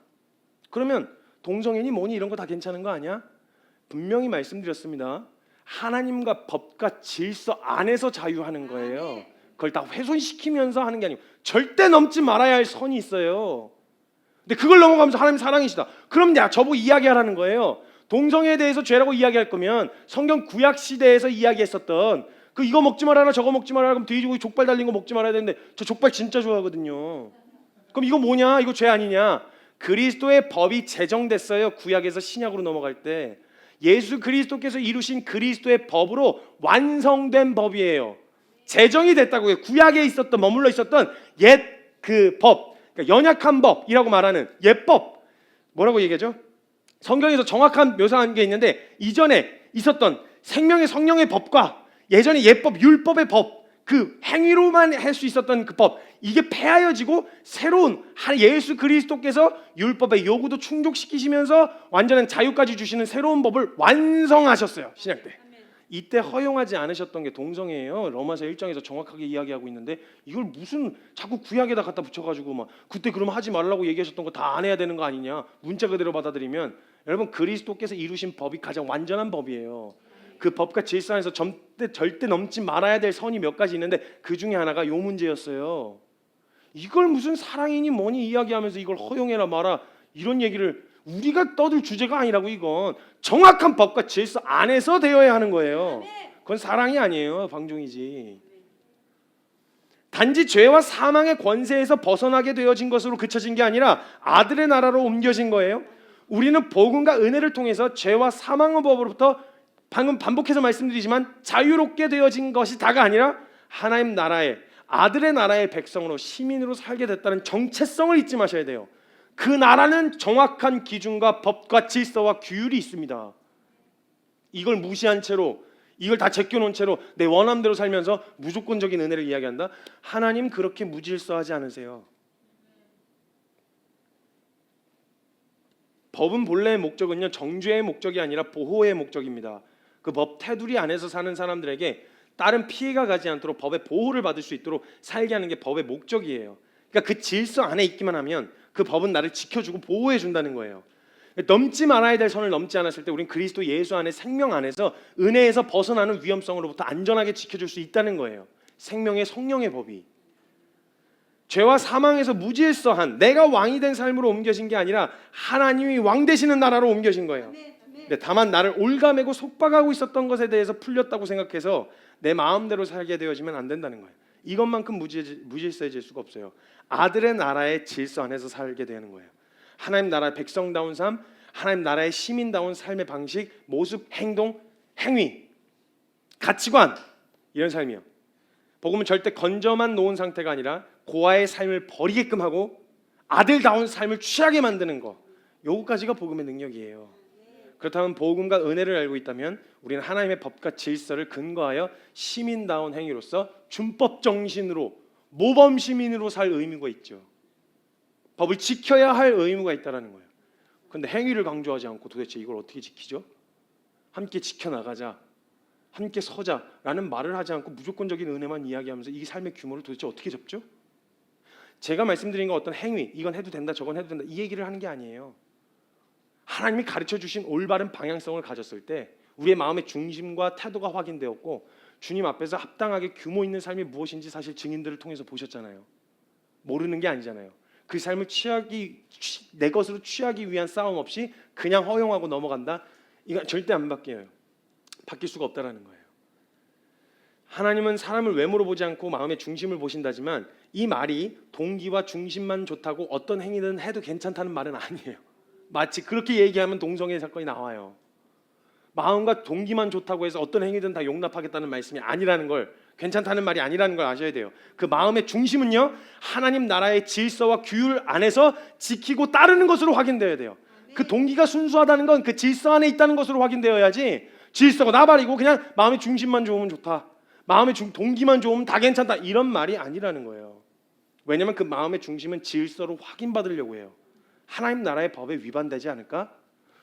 그러면 동성애니 뭐니 이런 거 다 괜찮은 거 아니야? 분명히 말씀드렸습니다. 하나님과 법과 질서 안에서 자유하는 거예요. 그걸 다 훼손시키면서 하는 게 아니고 절대 넘지 말아야 할 선이 있어요. 근데 그걸 넘어가면서 하나님 사랑이시다. 그럼 저보고 이야기하라는 거예요. 동성애에 대해서 죄라고 이야기할 거면 성경 구약 시대에서 이야기했었던 그 이거 먹지 말아라 저거 먹지 말아라 그럼 돼지고기 족발 달린 거 먹지 말아야 되는데 저 족발 진짜 좋아하거든요. 그럼 이거 뭐냐? 이거 죄 아니냐? 그리스도의 법이 제정됐어요. 구약에서 신약으로 넘어갈 때 예수 그리스도께서 이루신 그리스도의 법으로 완성된 법이에요. 제정이 됐다고요. 구약에 있었던 머물러 있었던 옛 그 법, 그러니까 연약한 법이라고 말하는 옛법 뭐라고 얘기하죠? 성경에서 정확한 묘사한 게 있는데 이전에 있었던 생명의 성령의 법과 예전에 옛법 율법의 법 그 행위로만 할 수 있었던 그 법 이게 폐하여지고 새로운 예수 그리스도께서 율법의 요구도 충족시키시면서 완전한 자유까지 주시는 새로운 법을 완성하셨어요. 신약 때. 이때 허용하지 않으셨던 게 동성애예요. 로마서 1장에서 정확하게 이야기하고 있는데 이걸 무슨 자꾸 구약에다 갖다 붙여가지고 막 그때 그러면 하지 말라고 얘기하셨던 거 다 안 해야 되는 거 아니냐. 문자 그대로 받아들이면 여러분 그리스도께서 이루신 법이 가장 완전한 법이에요. 그 법과 질서 안에서 절대 넘지 말아야 될 선이 몇 가지 있는데 그 중에 하나가 요 문제였어요. 이걸 무슨 사랑이니 뭐니 이야기하면서 이걸 허용해라 마라 이런 얘기를 우리가 떠들 주제가 아니라고. 이건 정확한 법과 질서 안에서 되어야 하는 거예요. 그건 사랑이 아니에요. 방종이지. 단지 죄와 사망의 권세에서 벗어나게 되어진 것으로 그쳐진 게 아니라 아들의 나라로 옮겨진 거예요. 우리는 복음과 은혜를 통해서 죄와 사망의 법으로부터 방금 반복해서 말씀드리지만 자유롭게 되어진 것이 다가 아니라 하나님 나라의 아들의 나라의 백성으로 시민으로 살게 됐다는 정체성을 잊지 마셔야 돼요. 그 나라는 정확한 기준과 법과 질서와 규율이 있습니다. 이걸 무시한 채로 이걸 다 제껴놓은 채로 내 원함대로 살면서 무조건적인 은혜를 이야기한다? 하나님 그렇게 무질서하지 않으세요. 법은 본래의 목적은요 정죄의 목적이 아니라 보호의 목적입니다. 그 법 테두리 안에서 사는 사람들에게 다른 피해가 가지 않도록 법의 보호를 받을 수 있도록 살게 하는 게 법의 목적이에요. 그러니까 그 질서 안에 있기만 하면 그 법은 나를 지켜주고 보호해 준다는 거예요. 넘지 말아야 될 선을 넘지 않았을 때 우린 그리스도 예수 안에 생명 안에서 은혜에서 벗어나는 위험성으로부터 안전하게 지켜줄 수 있다는 거예요. 생명의 성령의 법이 죄와 사망에서 무질서한 내가 왕이 된 삶으로 옮겨진 게 아니라 하나님이 왕 되시는 나라로 옮겨진 거예요. 다만 나를 올가매고 속박하고 있었던 것에 대해서 풀렸다고 생각해서 내 마음대로 살게 되어지면 안 된다는 거예요. 이것만큼 무질서해질 수가 없어요. 아들의 나라의 질서 안에서 살게 되는 거예요. 하나님 나라의 백성다운 삶, 하나님 나라의 시민다운 삶의 방식, 모습, 행동, 행위, 가치관 이런 삶이요. 복음은 절대 건져만 놓은 상태가 아니라 고아의 삶을 버리게끔 하고 아들다운 삶을 취하게 만드는 거. 요거까지가 복음의 능력이에요. 그렇다면 복음과 은혜를 알고 있다면 우리는 하나님의 법과 질서를 근거하여 시민다운 행위로서 준법 정신으로 모범 시민으로 살 의무가 있죠. 법을 지켜야 할 의무가 있다라는 거예요. 그런데 행위를 강조하지 않고 도대체 이걸 어떻게 지키죠? 함께 지켜나가자, 함께 서자라는 말을 하지 않고 무조건적인 은혜만 이야기하면서 이 삶의 규모를 도대체 어떻게 잡죠? 제가 말씀드린 건 어떤 행위, 이건 해도 된다, 저건 해도 된다 이 얘기를 하는 게 아니에요. 하나님이 가르쳐 주신 올바른 방향성을 가졌을 때 우리의 마음의 중심과 태도가 확인되었고 주님 앞에서 합당하게 규모 있는 삶이 무엇인지 사실 증인들을 통해서 보셨잖아요. 모르는 게 아니잖아요. 그 삶을 내 것으로 취하기 위한 싸움 없이 그냥 허용하고 넘어간다? 이건 절대 안 바뀌어요. 바뀔 수가 없다라는 거예요. 하나님은 사람을 외모로 보지 않고 마음의 중심을 보신다지만 이 말이 동기와 중심만 좋다고 어떤 행위든 해도 괜찮다는 말은 아니에요. 마치 그렇게 얘기하면 동성애 사건이 나와요. 마음과 동기만 좋다고 해서 어떤 행위든 다 용납하겠다는 말씀이 아니라는 걸, 괜찮다는 말이 아니라는 걸 아셔야 돼요. 그 마음의 중심은요 하나님 나라의 질서와 규율 안에서 지키고 따르는 것으로 확인되어야 돼요. 그 동기가 순수하다는 건 그 질서 안에 있다는 것으로 확인되어야지 질서가 나발이고 그냥 마음의 중심만 좋으면 좋다, 마음의 동기만 좋으면 다 괜찮다 이런 말이 아니라는 거예요. 왜냐하면 그 마음의 중심은 질서로 확인받으려고 해요. 하나님 나라의 법에 위반되지 않을까?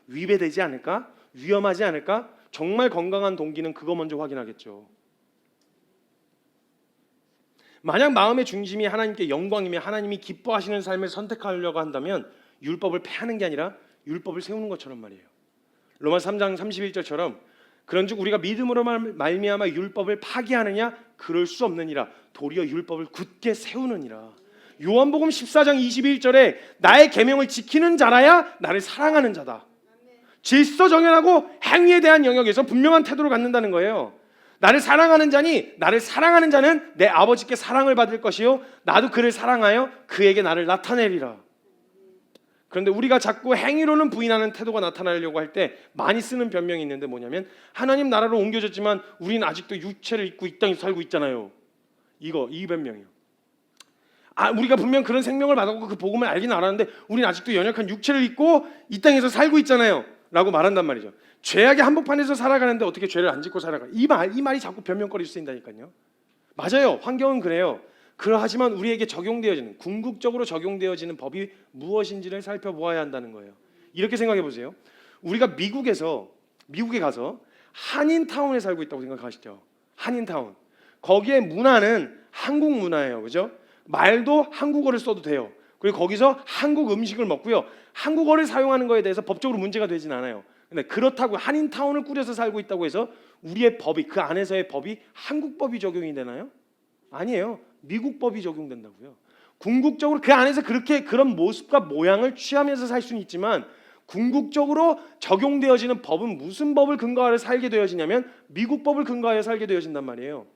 위배되지 않을까? 위험하지 않을까? 정말 건강한 동기는 그거 먼저 확인하겠죠. 만약 마음의 중심이 하나님께 영광이며 하나님이 기뻐하시는 삶을 선택하려고 한다면 율법을 폐하는 게 아니라 율법을 세우는 것처럼 말이에요. 로마서 3장 31절처럼 그런즉 우리가 믿음으로 말미암아 율법을 파기하느냐? 그럴 수 없느니라. 도리어 율법을 굳게 세우느니라. 요한복음 14장 21절에 나의 계명을 지키는 자라야 나를 사랑하는 자다. 질서 정연하고 행위에 대한 영역에서 분명한 태도를 갖는다는 거예요. 나를 사랑하는 자니 나를 사랑하는 자는 내 아버지께 사랑을 받을 것이요 나도 그를 사랑하여 그에게 나를 나타내리라. 그런데 우리가 자꾸 행위로는 부인하는 태도가 나타나려고 할 때 많이 쓰는 변명이 있는데 뭐냐면 하나님 나라로 옮겨졌지만 우리는 아직도 육체를 입고 이 땅에 살고 있잖아요. 이 변명이요. 우리가 분명 그런 생명을 받았고 그 복음을 알긴 알았는데 우리는 아직도 연약한 육체를 입고 이 땅에서 살고 있잖아요 라고 말한단 말이죠. 죄악의 한복판에서 살아가는데 어떻게 죄를 안 짓고 살아가? 이 말이 자꾸 변명거리로 쓰인다니까요. 맞아요. 환경은 그래요. 그러하지만 우리에게 적용되어지는 궁극적으로 적용되어지는 법이 무엇인지를 살펴보아야 한다는 거예요. 이렇게 생각해 보세요. 우리가 미국에 가서 한인타운에 살고 있다고 생각하시죠. 한인타운. 거기에 문화는 한국 문화예요. 그죠? 말도 한국어를 써도 돼요. 그리고 거기서 한국 음식을 먹고요. 한국어를 사용하는 거에 대해서 법적으로 문제가 되진 않아요. 근데 그렇다고 한인타운을 꾸려서 살고 있다고 해서 우리의 법이 그 안에서의 법이 한국 법이 적용이 되나요? 아니에요. 미국 법이 적용된다고요. 궁극적으로 그 안에서 그런 모습과 모양을 취하면서 살 수는 있지만 궁극적으로 적용되어지는 법은 무슨 법을 근거하여 살게 되어지냐면 미국 법을 근거하여 살게 되어진단 말이에요.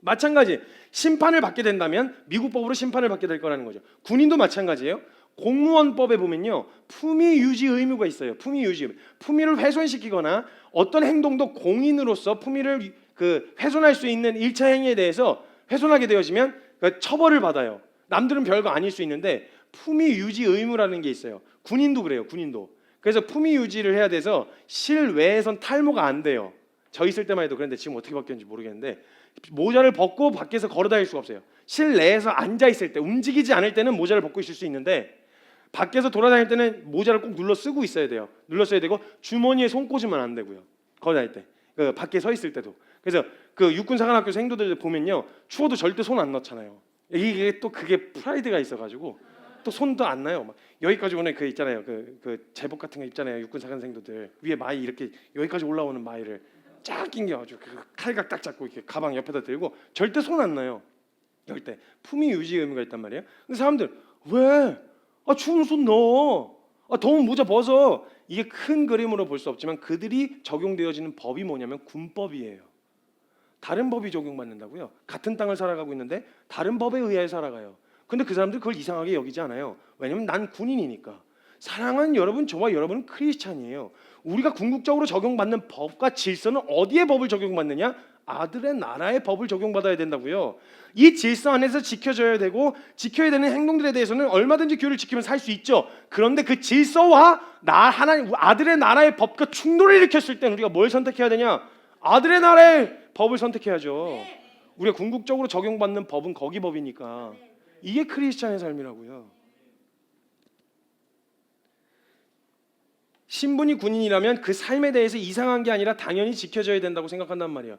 마찬가지 심판을 받게 된다면 미국 법으로 심판을 받게 될 거라는 거죠. 군인도 마찬가지예요. 공무원법에 보면요 품위 유지 의무가 있어요. 품위 유지 의무. 품위를 훼손시키거나 어떤 행동도 공인으로서 품위를 훼손할 수 있는 일차 행위에 대해서 훼손하게 되어지면 처벌을 받아요. 남들은 별거 아닐 수 있는데 품위 유지 의무라는 게 있어요. 군인도 그래요. 군인도. 그래서 품위 유지를 해야 돼서 실외에선 탈모가 안 돼요. 저 있을 때만 해도 그런데 지금 어떻게 바뀌었는지 모르겠는데 모자를 벗고 밖에서 걸어 다닐 수가 없어요. 실내에서 앉아 있을 때 움직이지 않을 때는 모자를 벗고 있을 수 있는데 밖에서 돌아다닐 때는 모자를 꼭 눌러 쓰고 있어야 돼요. 눌러 써야 되고 주머니에 손 꽂으면 안 되고요. 걸어 다닐 때 밖에 서 있을 때도. 그래서 육군사관학교 생도들 보면요 추워도 절대 손 안 넣잖아요. 이게 또 그게 프라이드가 있어가지고 또 손도 안 나요. 막 여기까지 오는 그 있잖아요. 그 제복 같은 거 입잖아요. 육군사관생도들 위에 마이 이렇게 여기까지 올라오는 마이를 쫙 낑겨가지고 칼각 딱 잡고 이렇게 가방 옆에다 들고 절대 손 안 나요. 이럴 때 품위 유지 의무가 있단 말이에요. 근데 사람들 왜? 추우면 손 넣어. 더우면 모자 벗어. 이게 큰 그림으로 볼 수 없지만 그들이 적용되어지는 법이 뭐냐면 군법이에요. 다른 법이 적용받는다고요. 같은 땅을 살아가고 있는데 다른 법에 의하여 살아가요. 근데 그 사람들 그걸 이상하게 여기지 않아요. 왜냐면 난 군인이니까. 사랑하는 여러분, 저와 여러분은 크리스찬이에요. 우리가 궁극적으로 적용받는 법과 질서는 어디에 법을 적용받느냐? 아들의 나라의 법을 적용받아야 된다고요. 이 질서 안에서 지켜져야 되고 지켜야 되는 행동들에 대해서는 얼마든지 규율을 지키면 살 수 있죠. 그런데 그 질서와 하나님 아들의 나라의 법과 충돌을 일으켰을 때 우리가 뭘 선택해야 되냐? 아들의 나라의 법을 선택해야죠. 우리가 궁극적으로 적용받는 법은 거기 법이니까. 이게 크리스찬의 삶이라고요. 신분이 군인이라면 그 삶에 대해서 이상한 게 아니라 당연히 지켜져야 된다고 생각한단 말이에요.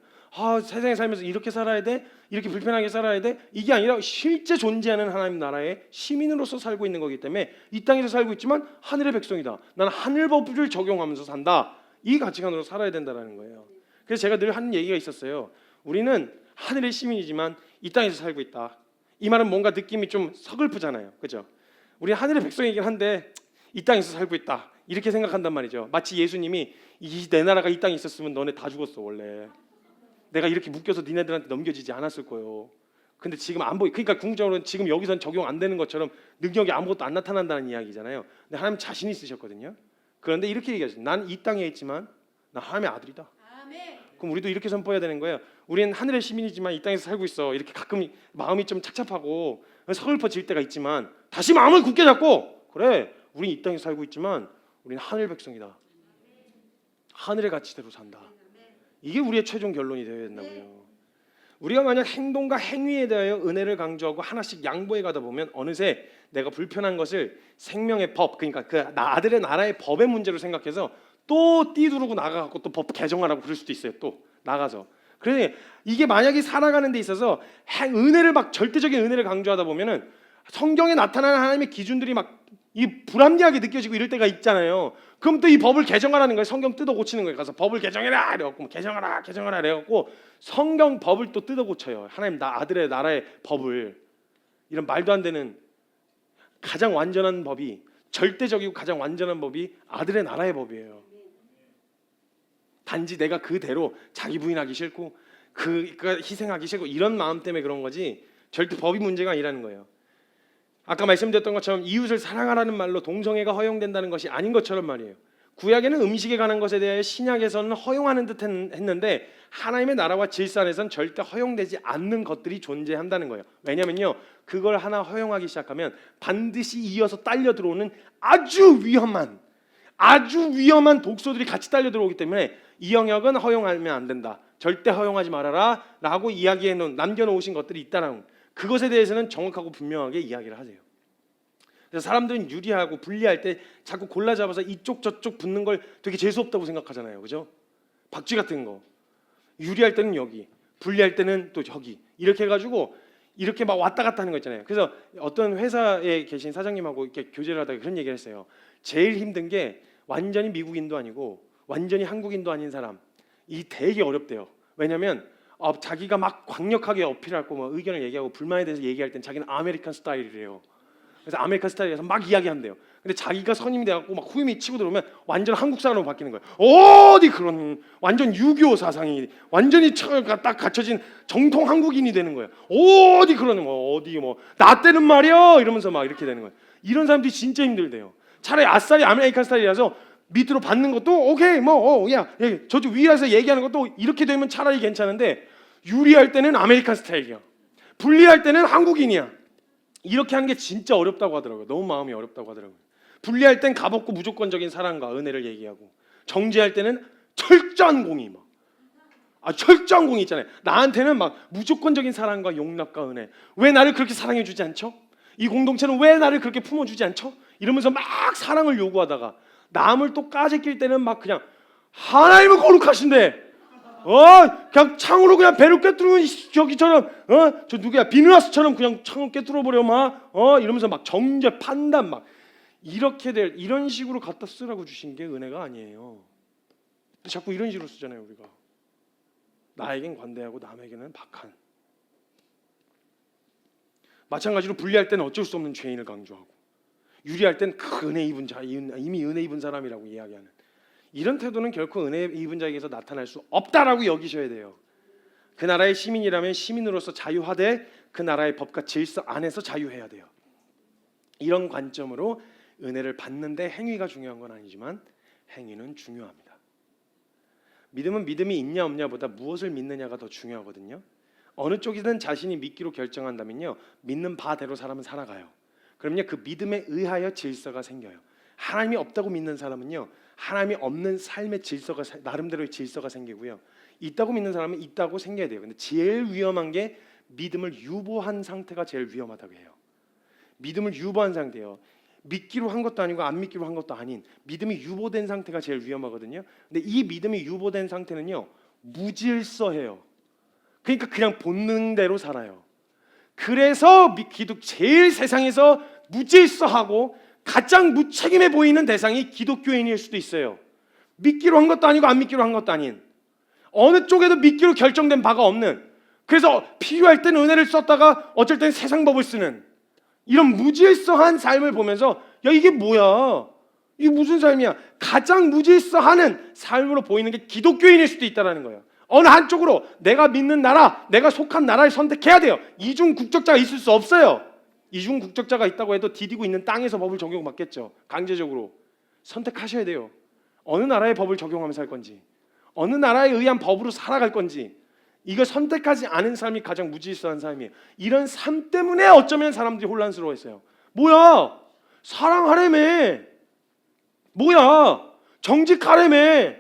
세상에 살면서 이렇게 살아야 돼? 이렇게 불편하게 살아야 돼? 이게 아니라 실제 존재하는 하나님 나라의 시민으로서 살고 있는 거기 때문에 이 땅에서 살고 있지만 하늘의 백성이다. 나는 하늘 법을 적용하면서 산다. 이 가치관으로 살아야 된다는 거예요. 그래서 제가 늘 하는 얘기가 있었어요. 우리는 하늘의 시민이지만 이 땅에서 살고 있다. 이 말은 뭔가 느낌이 좀 서글프잖아요. 그죠? 우리 하늘의 백성이긴 한데 이 땅에서 살고 있다. 이렇게 생각한단 말이죠. 마치 예수님이 내 나라가 이 땅에 있었으면 너네 다 죽었어 원래. 내가 이렇게 묶여서 니네들한테 넘겨지지 않았을 거예요. 근데 지금 안 보이. 그러니까 궁극적으로는 지금 여기선 적용 안 되는 것처럼 능력이 아무것도 안 나타난다는 이야기잖아요. 근데 하나님 자신 있으셨거든요. 그런데 이렇게 얘기하죠. 난 이 땅에 있지만 난 하나님의 아들이다. 그럼 우리도 이렇게 선포해야 되는 거예요. 우리는 하늘의 시민이지만 이 땅에서 살고 있어. 이렇게 가끔 마음이 좀 착잡하고 서글퍼질 때가 있지만 다시 마음을 굳게 잡고 그래. 우린 이 땅에서 살고 있지만 우리는 하늘 백성이다. 하늘의 가치대로 산다. 이게 우리의 최종 결론이 되어야 된다고요. 우리가 만약 행동과 행위에 대하여 은혜를 강조하고 하나씩 양보해 가다 보면 어느새 내가 불편한 것을 생명의 법, 그러니까 아들의 나라의 법의 문제로 생각해서 또 띠두르고 나가고 또 법 개정하라고 그럴 수도 있어요. 또 나가서. 그러니 이게 만약에 살아가는 데 있어서 은혜를 막 절대적인 은혜를 강조하다 보면은 성경에 나타나는 하나님의 기준들이 막 이 불합리하게 느껴지고 이럴 때가 있잖아요. 그럼 또 이 법을 개정하라는 거예요. 성경 뜯어 고치는 거예요. 가서 법을 개정해라 이래갖고 개정하라 이래갖고 성경 법을 또 뜯어 고쳐요. 하나님 아들의 나라의 법을. 이런 말도 안 되는 가장 완전한 법이 절대적이고 가장 완전한 법이 아들의 나라의 법이에요. 단지 내가 그대로 자기 부인하기 싫고 그러니까 희생하기 싫고 이런 마음 때문에 그런 거지 절대 법이 문제가 아니라는 거예요. 아까 말씀드렸던 것처럼 이웃을 사랑하라는 말로 동성애가 허용된다는 것이 아닌 것처럼 말이에요. 구약에는 음식에 관한 것에 대해 신약에서는 허용하는 듯 했는데 하나님의 나라와 질서 안에서는 절대 허용되지 않는 것들이 존재한다는 거예요. 왜냐면요, 그걸 하나 허용하기 시작하면 반드시 이어서 딸려 들어오는 아주 위험한 독소들이 같이 딸려 들어오기 때문에 이 영역은 허용하면 안 된다, 절대 허용하지 말아라 라고 이야기해 놓은, 남겨놓으신 것들이 있다는, 그것에 대해서는 정확하고 분명하게 이야기를 하세요. 그래서 사람들은 유리하고 분리할 때 자꾸 골라 잡아서 이쪽 저쪽 붙는 걸 되게 재수없다고 생각하잖아요. 그죠? 박쥐 같은 거. 유리할 때는 여기, 분리할 때는 또 저기, 이렇게 해가지고 이렇게 막 왔다 갔다 하는 거 있잖아요. 그래서 어떤 회사에 계신 사장님하고 이렇게 교제를 하다가 그런 얘기를 했어요. 제일 힘든 게 완전히 미국인도 아니고 완전히 한국인도 아닌 사람, 이 되게 어렵대요. 왜냐면 자기가 막 강력하게 어필하고 뭐 의견을 얘기하고 불만에 대해서 얘기할 땐 자기는 아메리칸 스타일이래요. 그래서 아메리칸 스타일에서 막 이야기한대요. 근데 자기가 선임이 돼갖고 막 후임이 치고 들어오면 완전 한국 사람으로 바뀌는 거예요. 어디 그런 완전 유교 사상이 완전히 딱 갖춰진 정통 한국인이 되는 거예요. 어디 그러는 뭐 어디 뭐 나 때는 말이야 이러면서 막 이렇게 되는 거예요. 이런 사람들이 진짜 힘들대요. 차라리 아싸리 아메리칸 스타일이라서 밑으로 받는 것도 오케이 야 저쪽 위에서 얘기하는 것도 이렇게 되면 차라리 괜찮은데, 유리할 때는 아메리칸 스타일이야, 불리할 때는 한국인이야. 이렇게 하는 게 진짜 어렵다고 하더라고요. 너무 마음이 어렵다고 하더라고요. 분리할 땐 가볍고 무조건적인 사랑과 은혜를 얘기하고, 정죄할 때는 철저한 공의, 철저한 공의 있잖아요. 나한테는 막 무조건적인 사랑과 용납과 은혜. 왜 나를 그렇게 사랑해 주지 않죠? 이 공동체는 왜 나를 그렇게 품어주지 않죠? 이러면서 막 사랑을 요구하다가 남을 또 까짓길 때는 막 그냥 하나님은 거룩하신데 그냥 창으로 그냥 배를 꿰뚫으면 저기처럼 저 누구야 비누아스처럼 그냥 창을 꿰뚫어 버려 이러면서 막 정죄 판단 막 이렇게 될 이런 식으로 갖다 쓰라고 주신 게 은혜가 아니에요. 자꾸 이런 식으로 쓰잖아요. 우리가 나에겐 관대하고 남에게는 박한. 마찬가지로 분리할 때는 어쩔 수 없는 죄인을 강조하고, 유리할 땐 그 은혜 입은 자, 이미 은혜 입은 사람이라고 이야기하는 이런 태도는 결코 은혜 입은 자에게서 나타날 수 없다라고 여기셔야 돼요. 그 나라의 시민이라면 시민으로서 자유하되 그 나라의 법과 질서 안에서 자유해야 돼요. 이런 관점으로 은혜를 받는데 행위가 중요한 건 아니지만 행위는 중요합니다. 믿음은 믿음이 있냐 없냐보다 무엇을 믿느냐가 더 중요하거든요. 어느 쪽이든 자신이 믿기로 결정한다면요, 믿는 바대로 사람은 살아가요. 그럼요, 그 믿음에 의하여 질서가 생겨요. 하나님이 없다고 믿는 사람은요, 하나님이 없는 삶의 질서가 나름대로의 질서가 생기고요, 있다고 믿는 사람은 있다고 생겨야 돼요. 근데 제일 위험한 게 믿음을 유보한 상태가 제일 위험하다고 해요. 믿음을 유보한 상태예요. 믿기로 한 것도 아니고 안 믿기로 한 것도 아닌 믿음이 유보된 상태가 제일 위험하거든요. 근데 이 믿음이 유보된 상태는요, 무질서해요. 그러니까 그냥 본능대로 살아요. 그래서 기독 제일 세상에서 무질서하고 가장 무책임해 보이는 대상이 기독교인일 수도 있어요. 믿기로 한 것도 아니고 안 믿기로 한 것도 아닌, 어느 쪽에도 믿기로 결정된 바가 없는, 그래서 필요할 때는 은혜를 썼다가 어쩔 때는 세상 법을 쓰는 이런 무질서한 삶을 보면서 야 이게 뭐야? 이게 무슨 삶이야? 가장 무질서하는 삶으로 보이는 게 기독교인일 수도 있다는 거예요. 어느 한쪽으로 내가 믿는 나라, 내가 속한 나라를 선택해야 돼요. 이중 국적자가 있을 수 없어요. 이중 국적자가 있다고 해도 디디고 있는 땅에서 법을 적용받겠죠. 강제적으로 선택하셔야 돼요. 어느 나라의 법을 적용하면서 살 건지, 어느 나라에 의한 법으로 살아갈 건지, 이걸 선택하지 않은 삶이 가장 무질서한 삶이에요. 이런 삶 때문에 어쩌면 사람들이 혼란스러워했어요. 뭐야? 사랑하래매? 뭐야? 정직하래매?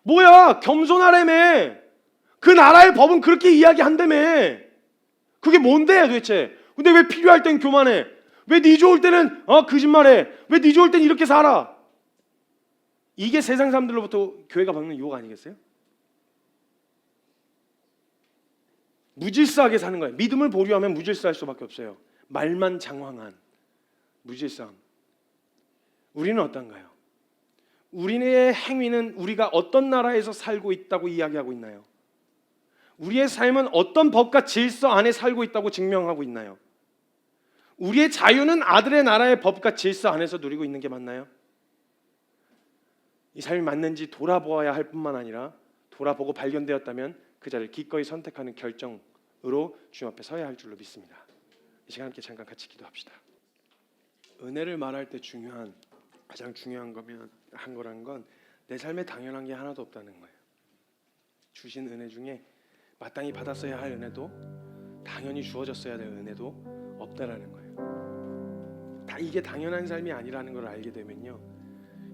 뭐야? 겸손하래매? 그 나라의 법은 그렇게 이야기한다며? 그게 뭔데 도대체? 근데 왜 필요할 땐 교만해? 왜 네 좋을 때는 거짓말해? 왜 네 좋을 땐 이렇게 살아? 이게 세상 사람들로부터 교회가 받는 유혹 아니겠어요? 무질서하게 사는 거예요. 믿음을 보류하면 무질서할 수밖에 없어요. 말만 장황한 무질서함. 우리는 어떤가요? 우리의 행위는 우리가 어떤 나라에서 살고 있다고 이야기하고 있나요? 우리의 삶은 어떤 법과 질서 안에 살고 있다고 증명하고 있나요? 우리의 자유는 아들의 나라의 법과 질서 안에서 누리고 있는 게 맞나요? 이 삶이 맞는지 돌아보아야 할 뿐만 아니라 돌아보고 발견되었다면 그 자리를 기꺼이 선택하는 결정으로 주님 앞에 서야 할 줄로 믿습니다. 이 시간 함께 잠깐 같이 기도합시다. 은혜를 말할 때 가장 중요한 거라는 건 내 삶에 당연한 게 하나도 없다는 거예요. 주신 은혜 중에 마땅히 받았어야 할 은혜도, 당연히 주어졌어야 될 은혜도 없다라는 거예요. 이게 당연한 삶이 아니라는 걸 알게 되면요,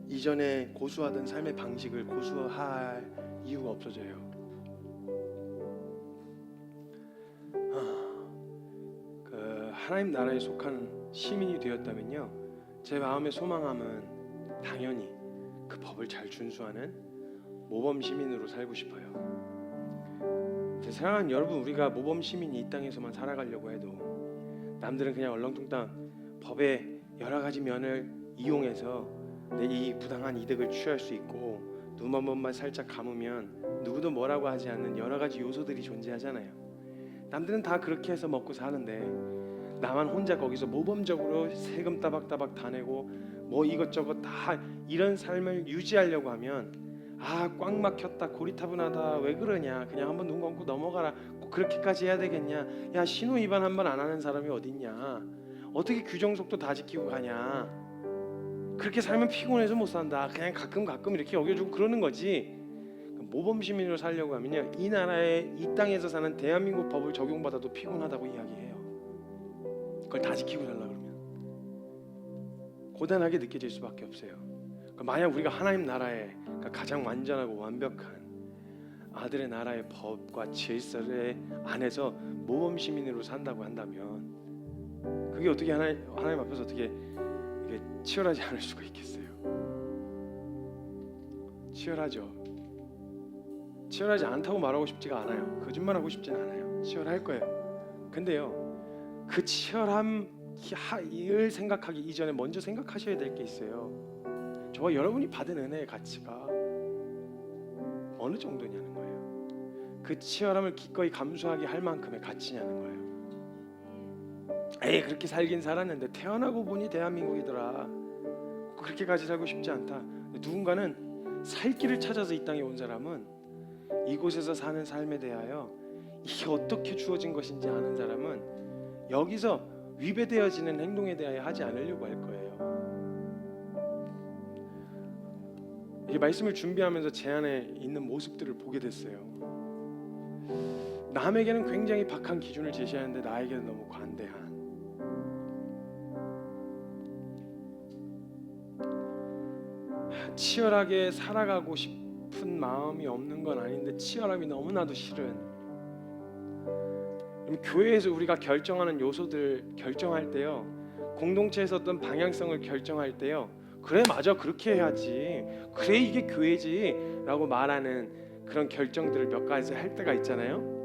이전에 고수하던 삶의 방식을 고수할 이유가 없어져요. 하나님 나라에 속한 시민이 되었다면요, 제 마음의 소망함은 당연히 그 법을 잘 준수하는 모범 시민으로 살고 싶어요. 사랑하는 여러분, 우리가 모범 시민이 이 땅에서만 살아가려고 해도 남들은 그냥 얼렁뚱땅 법의 여러 가지 면을 이용해서 이 부당한 이득을 취할 수 있고, 눈 한 번만 살짝 감으면 누구도 뭐라고 하지 않는 여러 가지 요소들이 존재하잖아요. 남들은 다 그렇게 해서 먹고 사는데 나만 혼자 거기서 모범적으로 세금 따박따박 다 내고 뭐 이것저것 다 이런 삶을 유지하려고 하면 꽉 막혔다, 고리타분하다, 왜 그러냐, 그냥 한번 눈 감고 넘어가라, 꼭 그렇게까지 해야 되겠냐, 야 신호 위반 한 번 안 하는 사람이 어딨냐, 어떻게 규정 속도 다 지키고 가냐, 그렇게 살면 피곤해서 못 산다, 그냥 가끔 이렇게 여겨주고 그러는 거지. 모범 시민으로 살려고 하면요, 이 나라에, 이 땅에서 사는 대한민국 법을 적용받아도 피곤하다고 이야기해요. 그걸 다 지키고 살라 그러면 고단하게 느껴질 수밖에 없어요. 만약 우리가 하나님 나라의 가장 완전하고 완벽한 아들의 나라의 법과 질서를 안에서 모범 시민으로 산다고 한다면 그게 어떻게 하나님 앞에서 어떻게 이게 치열하지 않을 수가 있겠어요? 치열하죠. 치열하지 않다고 말하고 싶지가 않아요. 거짓말하고 싶진 않아요. 치열할 거예요. 근데요, 그 치열함을 생각하기 이전에 먼저 생각하셔야 될 게 있어요. 저와 여러분이 받은 은혜의 가치가 어느 정도냐는 거예요. 그 치열함을 기꺼이 감수하게 할 만큼의 가치냐는 거예요. 그렇게 살긴 살았는데 태어나고 보니 대한민국이더라, 그렇게까지 살고 싶지 않다. 누군가는 살 길을 찾아서 이 땅에 온 사람은 이곳에서 사는 삶에 대하여 이게 어떻게 주어진 것인지 아는 사람은 여기서 위배되어지는 행동에 대하여 하지 않으려고 할 거예요. 이 말씀을 준비하면서 제 안에 있는 모습들을 보게 됐어요. 남에게는 굉장히 박한 기준을 제시하는데 나에게는 너무 관대한, 치열하게 살아가고 싶은 마음이 없는 건 아닌데 치열함이 너무나도 싫은, 교회에서 우리가 결정하는 요소들 결정할 때요, 공동체에서 어떤 방향성을 결정할 때요, 그래 맞아 그렇게 해야지, 그래 이게 교회지 라고 말하는 그런 결정들을 몇 가지 할 때가 있잖아요.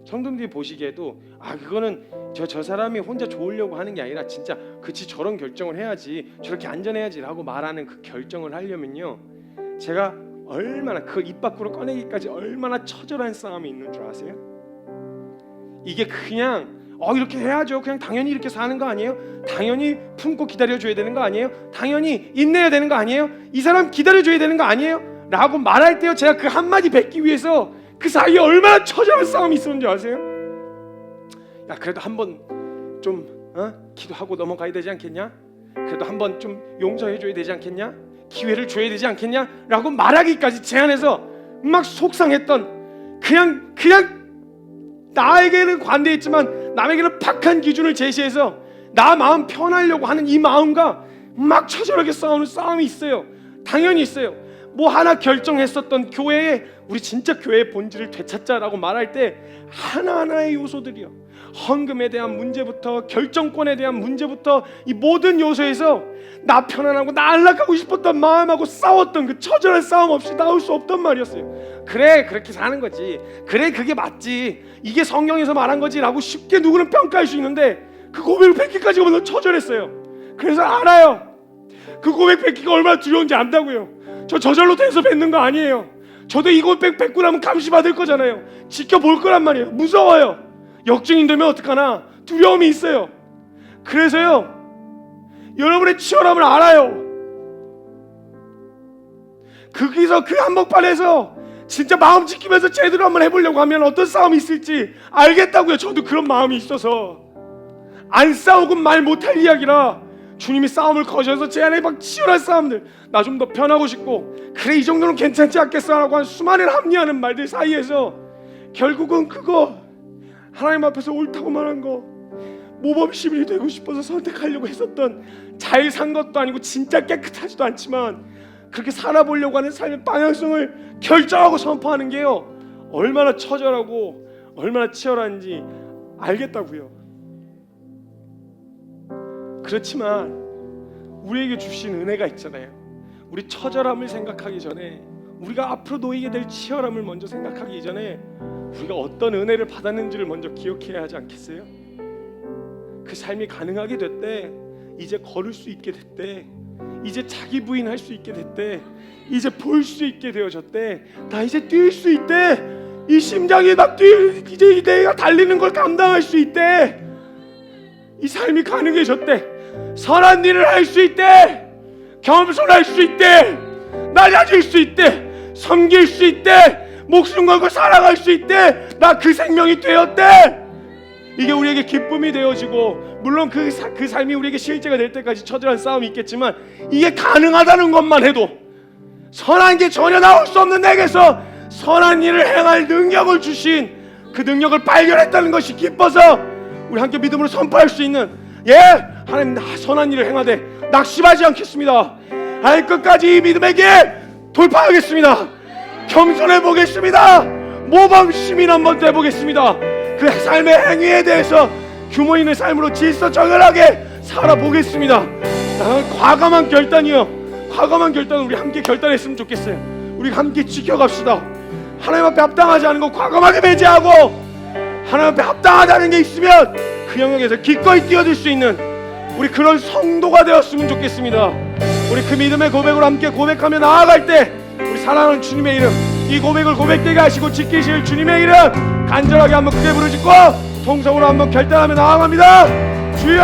성도들이 보시기에도 그거는 저 사람이 혼자 좋으려고 하는 게 아니라 진짜 그치 저런 결정을 해야지, 저렇게 안전해야지 라고 말하는 그 결정을 하려면요, 제가 얼마나 그 입 밖으로 꺼내기까지 얼마나 처절한 싸움이 있는 줄 아세요? 이게 그냥 이렇게 해야죠, 그냥 당연히 이렇게 사는 거 아니에요? 당연히 품고 기다려줘야 되는 거 아니에요? 당연히 인내해야 되는 거 아니에요? 이 사람 기다려줘야 되는 거 아니에요? 라고 말할 때요, 제가 그 한마디 뱉기 위해서 그 사이에 얼마나 처절한 싸움이 있었는지 아세요? 야 그래도 한번 좀 기도하고 넘어가야 되지 않겠냐? 그래도 한번 좀 용서해줘야 되지 않겠냐? 기회를 줘야 되지 않겠냐? 라고 말하기까지 제 안에서 막 속상했던, 그냥 나에게는 관대했지만 남에게는 박한 기준을 제시해서 나 마음 편하려고 하는 이 마음과 막 처절하게 싸우는 싸움이 있어요. 당연히 있어요. 뭐 하나 결정했었던 교회에 우리 진짜 교회의 본질을 되찾자라고 말할 때 하나하나의 요소들이요, 헌금에 대한 문제부터 결정권에 대한 문제부터 이 모든 요소에서 나 편안하고 나 안락하고 싶었던 마음하고 싸웠던 그 처절한 싸움 없이 나올 수 없단 말이었어요. 그래 그렇게 사는 거지, 그래 그게 맞지, 이게 성경에서 말한 거지 라고 쉽게 누구는 평가할 수 있는데 그 고백을 뱉기까지가 너무 처절했어요. 그래서 알아요, 그 고백 뱉기가 얼마나 두려운지 안다고요. 저절로 돼서 뱉는 거 아니에요. 저도 이 고백 뱉고 나면 감시받을 거잖아요. 지켜볼 거란 말이에요. 무서워요. 역증인 되면 어떡하나 두려움이 있어요. 그래서요, 여러분의 치열함을 알아요. 거기서 그 한복판에서 진짜 마음 지키면서 제대로 한번 해보려고 하면 어떤 싸움이 있을지 알겠다고요. 저도 그런 마음이 있어서 안 싸우고 말 못할 이야기라 주님이 싸움을 거셔서 제 안에 막 치열한 싸움들, 나 좀 더 변하고 싶고 그래 이 정도는 괜찮지 않겠어라고 한 수많은 합리하는 말들 사이에서 결국은 그거 하나님 앞에서 옳다고 말한 거, 모범 시민이 되고 싶어서 선택하려고 했었던, 잘 산 것도 아니고 진짜 깨끗하지도 않지만 그렇게 살아보려고 하는 삶의 방향성을 결정하고 선포하는 게요, 얼마나 처절하고 얼마나 치열한지 알겠다고요. 그렇지만 우리에게 주신 은혜가 있잖아요. 우리 처절함을 생각하기 전에, 우리가 앞으로 놓이게 될 치열함을 먼저 생각하기 전에 우리가 어떤 은혜를 받았는지를 먼저 기억해야 하지 않겠어요? 그 삶이 가능하게 됐대. 이제 걸을 수 있게 됐대. 이제 자기 부인할 수 있게 됐대. 이제 볼 수 있게 되어졌대. 나 이제 뛸 수 있대. 이 심장이 이제 내가 달리는 걸 감당할 수 있대. 이 삶이 가능해졌대. 선한 일을 할 수 있대. 겸손할 수 있대. 낮아질 수 있대. 섬길 수 있대. 목숨 걸고 살아갈 수 있대. 나 그 생명이 되었대. 이게 우리에게 기쁨이 되어지고, 물론 그 삶이 우리에게 실제가 될 때까지 처절한 싸움이 있겠지만 이게 가능하다는 것만 해도, 선한 게 전혀 나올 수 없는 내게서 선한 일을 행할 능력을 주신 그 능력을 발견했다는 것이 기뻐서 우리 함께 믿음으로 선포할 수 있는, 하나님 선한 일을 행하되 낙심하지 않겠습니다. 하나님 끝까지 이 믿음의 길 돌파하겠습니다. 겸손해 보겠습니다. 모범 시민 한번 돼보겠습니다. 그 삶의 행위에 대해서 규모 있는 삶으로 질서 정연하게 살아보겠습니다. 과감한 결단이요, 과감한 결단을 우리 함께 결단했으면 좋겠어요. 우리 함께 지켜갑시다. 하나님 앞에 합당하지 않은 거 과감하게 배제하고, 하나님 앞에 합당하다는 게 있으면 그 영역에서 기꺼이 뛰어들 수 있는 우리 그런 성도가 되었으면 좋겠습니다. 우리 그 믿음의 고백으로 함께 고백하며 나아갈 때, 우리 사랑하는 주님의 이름, 이 고백을 고백되게 하시고 지키실 주님의 이름 간절하게 한번 크게 부르짖고 통성으로 한번 결단하며 나아갑니다. 주여!